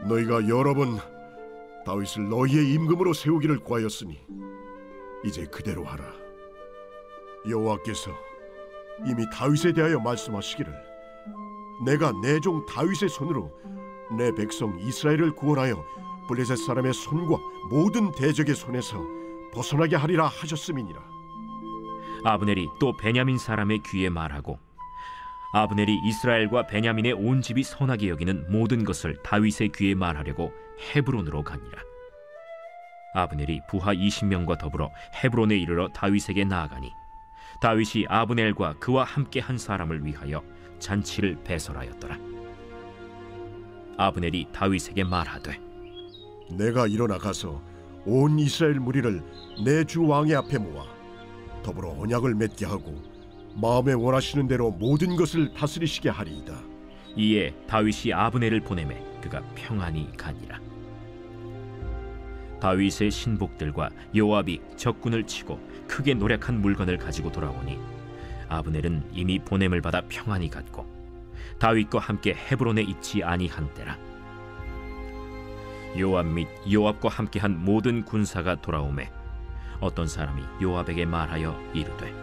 너희가 여러 번 다윗을 너희의 임금으로 세우기를 구하였으니 이제 그대로 하라. 여호와께서 이미 다윗에 대하여 말씀하시기를 내가 내 종 다윗의 손으로 내 백성 이스라엘을 구원하여 블레셋 사람의 손과 모든 대적의 손에서 벗어나게 하리라 하셨음이니라. 아브넬이 또 베냐민 사람의 귀에 말하고 아브넬이 이스라엘과 베냐민의 온 집이 선하게 여기는 모든 것을 다윗의 귀에 말하려고 헤브론으로 가니라. 아브넬이 부하 20명과 더불어 헤브론에 이르러 다윗에게 나아가니 다윗이 아브넬과 그와 함께 한 사람을 위하여 잔치를 배설하였더라. 아브넬이 다윗에게 말하되, 내가 일어나 가서 온 이스라엘 무리를 내 주 왕의 앞에 모아 더불어 언약을 맺게 하고 마음에 원하시는 대로 모든 것을 다스리시게 하리이다. 이에 다윗이 아브넬을 보내매 그가 평안히 가니라. 다윗의 신복들과 요압이 적군을 치고 크게 노력한 물건을 가지고 돌아오니 아브넬은 이미 보냄을 받아 평안히 갔고 다윗과 함께 헤브론에 있지 아니한 때라. 요압 및 요압과 함께한 모든 군사가 돌아오매 어떤 사람이 요압에게 말하여 이르되,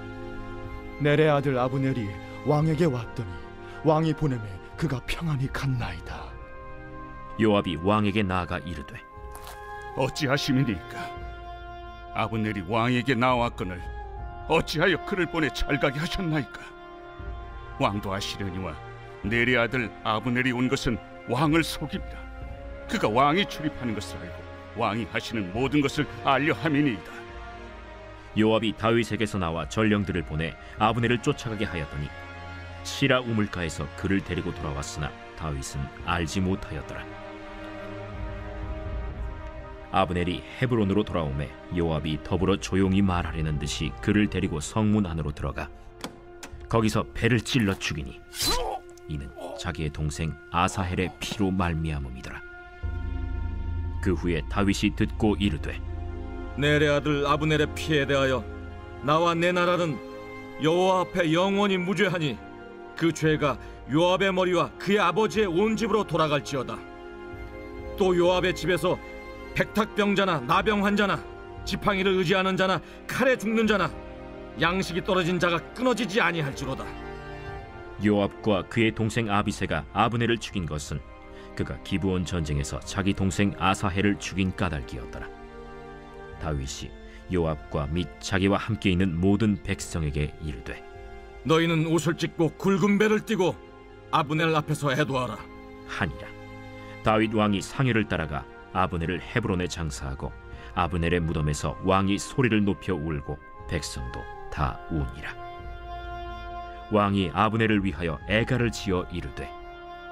넬의 아들 아브넬이 왕에게 왔더니 왕이 보내매 그가 평안히 갔나이다. 요압이 왕에게 나아가 이르되, 어찌하심이니까? 아브넬이 왕에게 나왔거늘 어찌하여 그를 보내 찰가게 하셨나이까? 왕도 아시려니와 넬의 아들 아브넬이 온 것은 왕을 속입니다. 그가 왕이 출입하는 것을 알고 왕이 하시는 모든 것을 알려 함이니이다. 요압이 다윗에게서 나와 전령들을 보내 아브넬을 쫓아가게 하였더니 시라 우물가에서 그를 데리고 돌아왔으나 다윗은 알지 못하였더라. 아브넬이 헤브론으로 돌아오매 요압이 더불어 조용히 말하려는 듯이 그를 데리고 성문 안으로 들어가 거기서 배를 찔러 죽이니 이는 자기의 동생 아사헬의 피로 말미암음이더라. 그 후에 다윗이 듣고 이르되, 넬의 아들 아브넬의 피에 대하여 나와 내 나라는 여호와 앞에 영원히 무죄하니 그 죄가 요압의 머리와 그의 아버지의 온 집으로 돌아갈지어다. 또 요압의 집에서 백탁병자나 나병 환자나 지팡이를 의지하는 자나 칼에 죽는 자나 양식이 떨어진 자가 끊어지지 아니할지로다. 요압과 그의 동생 아비새가 아브넬을 죽인 것은 그가 기브온 전쟁에서 자기 동생 아사헬을 죽인 까닭이었더라. 다윗이 요압과 및 자기와 함께 있는 모든 백성에게 이르되, 너희는 옷을 찢고 굵은 배를 띠고 아브넬 앞에서 애도하라 하니라. 다윗 왕이 상유를 따라가 아브넬을 헤브론에 장사하고 아브넬의 무덤에서 왕이 소리를 높여 울고 백성도 다 우니라. 왕이 아브넬을 위하여 애가를 지어 이르되,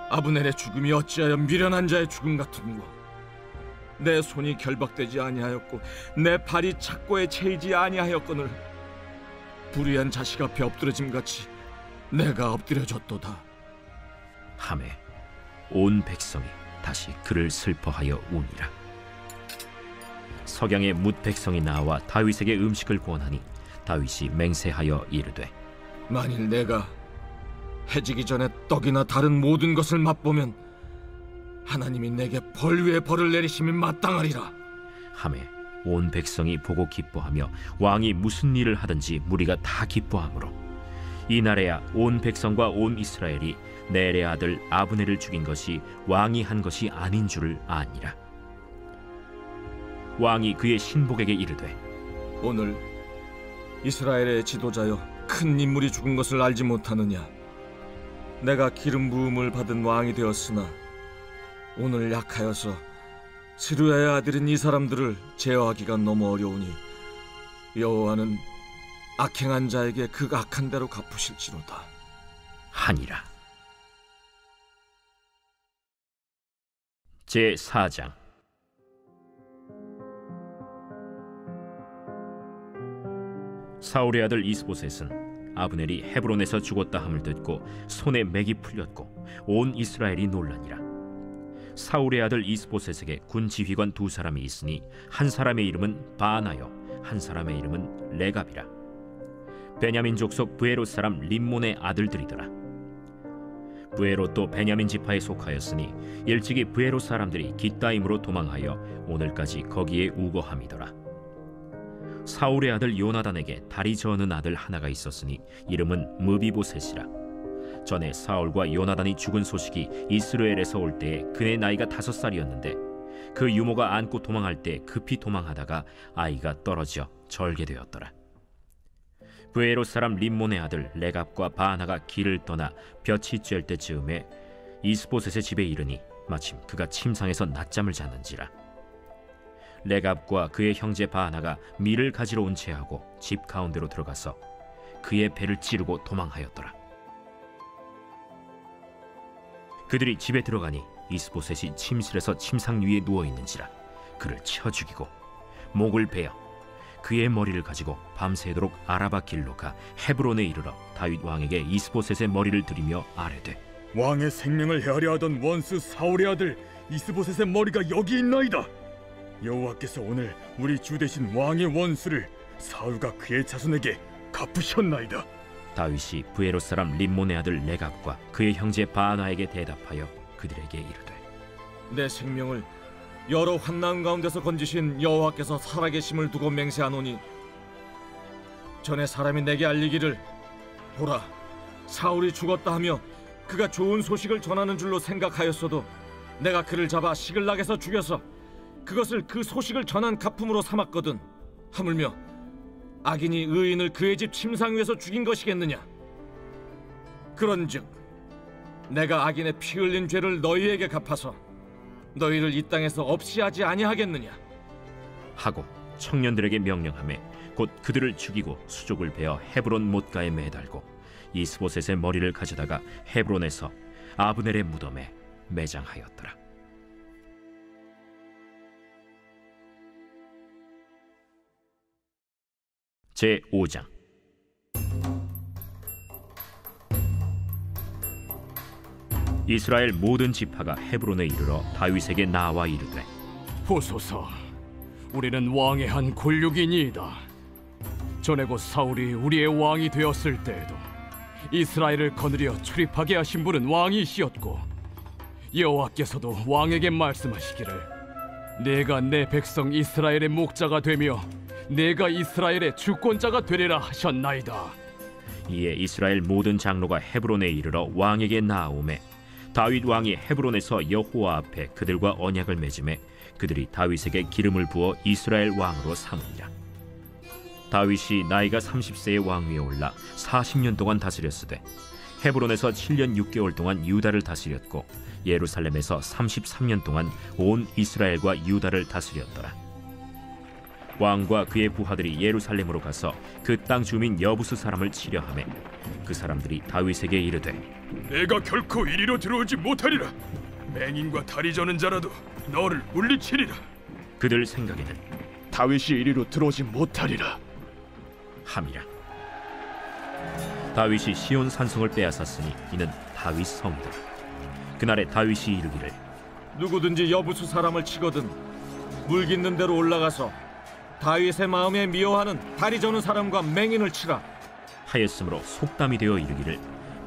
아브넬의 죽음이 어찌하여 미련한 자의 죽음 같은고? 내 손이 결박되지 아니하였고 내 발이 착고에 채이지 아니하였거늘 불의한 자식 앞에 엎드러짐같이 내가 엎드려졌도다 하매 온 백성이 다시 그를 슬퍼하여 우니라. 석양에 뭇 백성이 나와 다윗에게 음식을 구원하니 다윗이 맹세하여 이르되, 만일 내가 해지기 전에 떡이나 다른 모든 것을 맛보면 하나님이 내게 벌 위에 벌을 내리심이 마땅하리라 하매 온 백성이 보고 기뻐하며 왕이 무슨 일을 하든지 무리가 다 기뻐하므로 이날에야 온 백성과 온 이스라엘이 넬의 아들 아브넬을 죽인 것이 왕이 한 것이 아닌 줄을 아니라. 왕이 그의 신복에게 이르되, 오늘 이스라엘의 지도자여 큰 인물이 죽은 것을 알지 못하느냐? 내가 기름 부음을 받은 왕이 되었으나 오늘 약하여서 스루야의 아들인 이 사람들을 제어하기가 너무 어려우니 여호와는 악행한 자에게 그 악한 대로 갚으실지로다 하니라. 제4장. 사울의 아들 이스보셋은 아브넬이 헤브론에서 죽었다 함을 듣고 손에 맥이 풀렸고 온 이스라엘이 놀라니라. 사울의 아들 이스보셋에게 군 지휘관 두 사람이 있으니 한 사람의 이름은 바나요 한 사람의 이름은 레갑이라. 베냐민 족속 브에롯 사람 림몬의 아들들이더라. 브에롯도 베냐민 지파에 속하였으니 일찍이 브에롯 사람들이 깃다임으로 도망하여 오늘까지 거기에 우거함이더라. 사울의 아들 요나단에게 다리 저는 아들 하나가 있었으니 이름은 무비보셋이라. 전에 사울과 요나단이 죽은 소식이 이스라엘에서 올 때에 그의 나이가 5살이었는데 그 유모가 안고 도망할 때 급히 도망하다가 아이가 떨어져 절게 되었더라. 브에롯 사람 림몬의 아들 레갑과 바나가 길을 떠나 볕이 쬐을 때쯤에 이스보셋의 집에 이르니 마침 그가 침상에서 낮잠을 자는지라. 레갑과 그의 형제 바나가 밀을 가지러 온 채하고 집 가운데로 들어가서 그의 배를 찌르고 도망하였더라. 그들이 집에 들어가니 이스보셋이 침실에서 침상 위에 누워 있는지라 그를 쳐 죽이고 목을 베어 그의 머리를 가지고 밤새도록 아라바 길로 가 헤브론에 이르러 다윗 왕에게 이스보셋의 머리를 들이며 아뢰되 왕의 생명을 헤아려 하던 원수 사울의 아들 이스보셋의 머리가 여기 있나이다. 여호와께서 오늘 우리 주 대신 왕의 원수를 사울과 그의 자손에게 갚으셨나이다. 다윗이 브에롯 사람 림몬의 아들 레갑과 그의 형제 바나에게 대답하여 그들에게 이르되 내 생명을 여러 환난 가운데서 건지신 여호와께서 살아계심을 두고 맹세하노니 전에 사람이 내게 알리기를 보라 사울이 죽었다 하며 그가 좋은 소식을 전하는 줄로 생각하였어도 내가 그를 잡아 시글락에서 죽여서 그것을 그 소식을 전한 가품으로 삼았거든. 하물며 악인이 의인을 그의 집 침상 위에서 죽인 것이겠느냐. 그런즉 내가 악인의 피 흘린 죄를 너희에게 갚아서 너희를 이 땅에서 없이 하지 아니하겠느냐 하고 청년들에게 명령하매 곧 그들을 죽이고 수족을 베어 헤브론 못가에 매달고 이스보셋의 머리를 가져다가 헤브론에서 아브넬의 무덤에 매장하였더라. 제 5장. 이스라엘 모든 지파가 헤브론에 이르러 다윗에게 나와 이르되 보소서, 우리는 왕의 한 골육이니이다. 전에 곧 사울이 우리의 왕이 되었을 때에도 이스라엘을 거느려 출입하게 하신 분은 왕이시었고 여호와께서도 왕에게 말씀하시기를 내가 내 백성 이스라엘의 목자가 되며 내가 이스라엘의 주권자가 되리라 하셨나이다. 이에 이스라엘 모든 장로가 헤브론에 이르러 왕에게 나아오매 다윗 왕이 헤브론에서 여호와 앞에 그들과 언약을 맺음에 그들이 다윗에게 기름을 부어 이스라엘 왕으로 삼으니라. 다윗이 나이가 30세의 왕 위에 올라 40년 동안 다스렸으되 헤브론에서 7년 6개월 동안 유다를 다스렸고 예루살렘에서 33년 동안 온 이스라엘과 유다를 다스렸더라. 왕과 그의 부하들이 예루살렘으로 가서 그 땅 주민 여부수 사람을 치려하매 그 사람들이 다윗에게 이르되 내가 결코 이리로 들어오지 못하리라. 맹인과 다리 저는 자라도 너를 물리치리라. 그들 생각에는 다윗이 이리로 들어오지 못하리라 함이라. 다윗이 시온 산성을 빼앗았으니 이는 다윗 성이다. 그날에 다윗이 이르기를 누구든지 여부수 사람을 치거든 물 깃는 대로 올라가서 다윗의 마음에 미워하는 다리 저는 사람과 맹인을 치라 하였으므로 속담이 되어 이르기를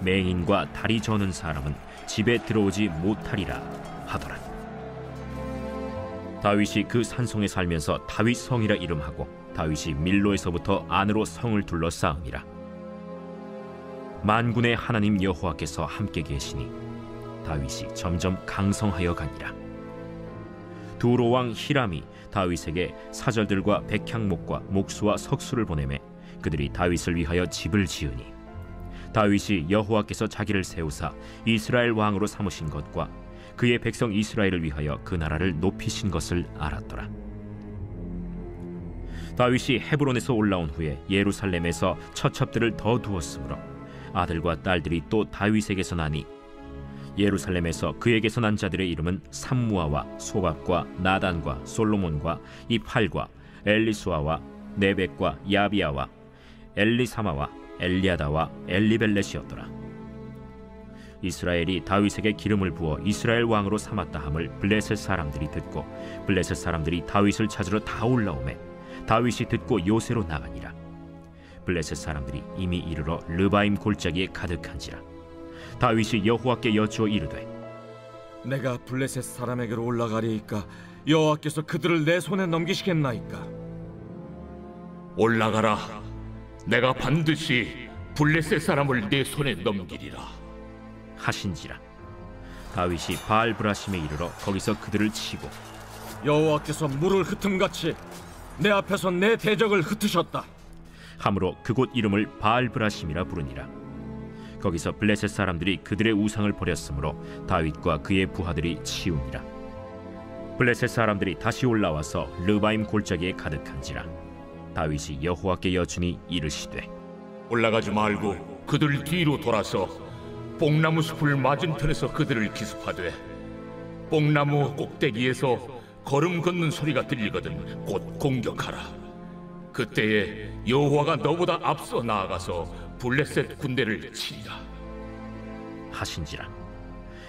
맹인과 다리 저는 사람은 집에 들어오지 못하리라 하더라. 다윗이 그 산성에 살면서 다윗 성이라 이름하고 다윗이 밀로에서부터 안으로 성을 둘러싸음이라. 만군의 하나님 여호와께서 함께 계시니 다윗이 점점 강성하여 가니라. 두로 왕 히람이 다윗에게 사절들과 백향목과 목수와 석수를 보내매 그들이 다윗을 위하여 집을 지으니 다윗이 여호와께서 자기를 세우사 이스라엘 왕으로 삼으신 것과 그의 백성 이스라엘을 위하여 그 나라를 높이신 것을 알았더라. 다윗이 헤브론에서 올라온 후에 예루살렘에서 처첩들을 더 두었으므로 아들과 딸들이 또 다윗에게서 나니 예루살렘에서 그에게서 난 자들의 이름은 삼무아와 소박과 나단과 솔로몬과 이팔과 엘리수아와 네벡과 야비아와 엘리사마와 엘리아다와 엘리벨렛이었더라. 이스라엘이 다윗에게 기름을 부어 이스라엘 왕으로 삼았다 함을 블레셋 사람들이 듣고 블레셋 사람들이 다윗을 찾으러 다 올라오매 다윗이 듣고 요새로 나가니라. 블레셋 사람들이 이미 이르러 르바임 골짜기에 가득한지라. 다윗이 여호와께 여쭈어 이르되 내가 블레셋 사람에게로 올라가리이까 여호와께서 그들을 내 손에 넘기시겠나이까. 올라가라. 내가 반드시 블레셋 사람을 내 손에 넘기리라 하신지라. 다윗이 바알브라심에 이르러 거기서 그들을 치고 여호와께서 물을 흩음같이 내 앞에서 내 대적을 흩으셨다 함으로 그곳 이름을 바알브라심이라 부르니라. 거기서 블레셋 사람들이 그들의 우상을 버렸으므로 다윗과 그의 부하들이 치우니라. 블레셋 사람들이 다시 올라와서 르바임 골짜기에 가득한지라. 다윗이 여호와께 여쭈니 이르시되 올라가지 말고 그들 뒤로 돌아서 뽕나무 숲을 맞은편에서 그들을 기습하되 뽕나무 꼭대기에서 걸음 걷는 소리가 들리거든 곧 공격하라. 그때에 여호와가 너보다 앞서 나아가서 블레셋 군대를 치리라 하신지라.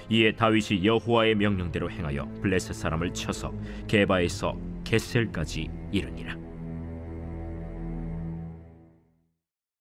이에 다윗이 여호와의 명령대로 행하여 블레셋 사람을 쳐서 게바에서 겟셀까지 이르니라.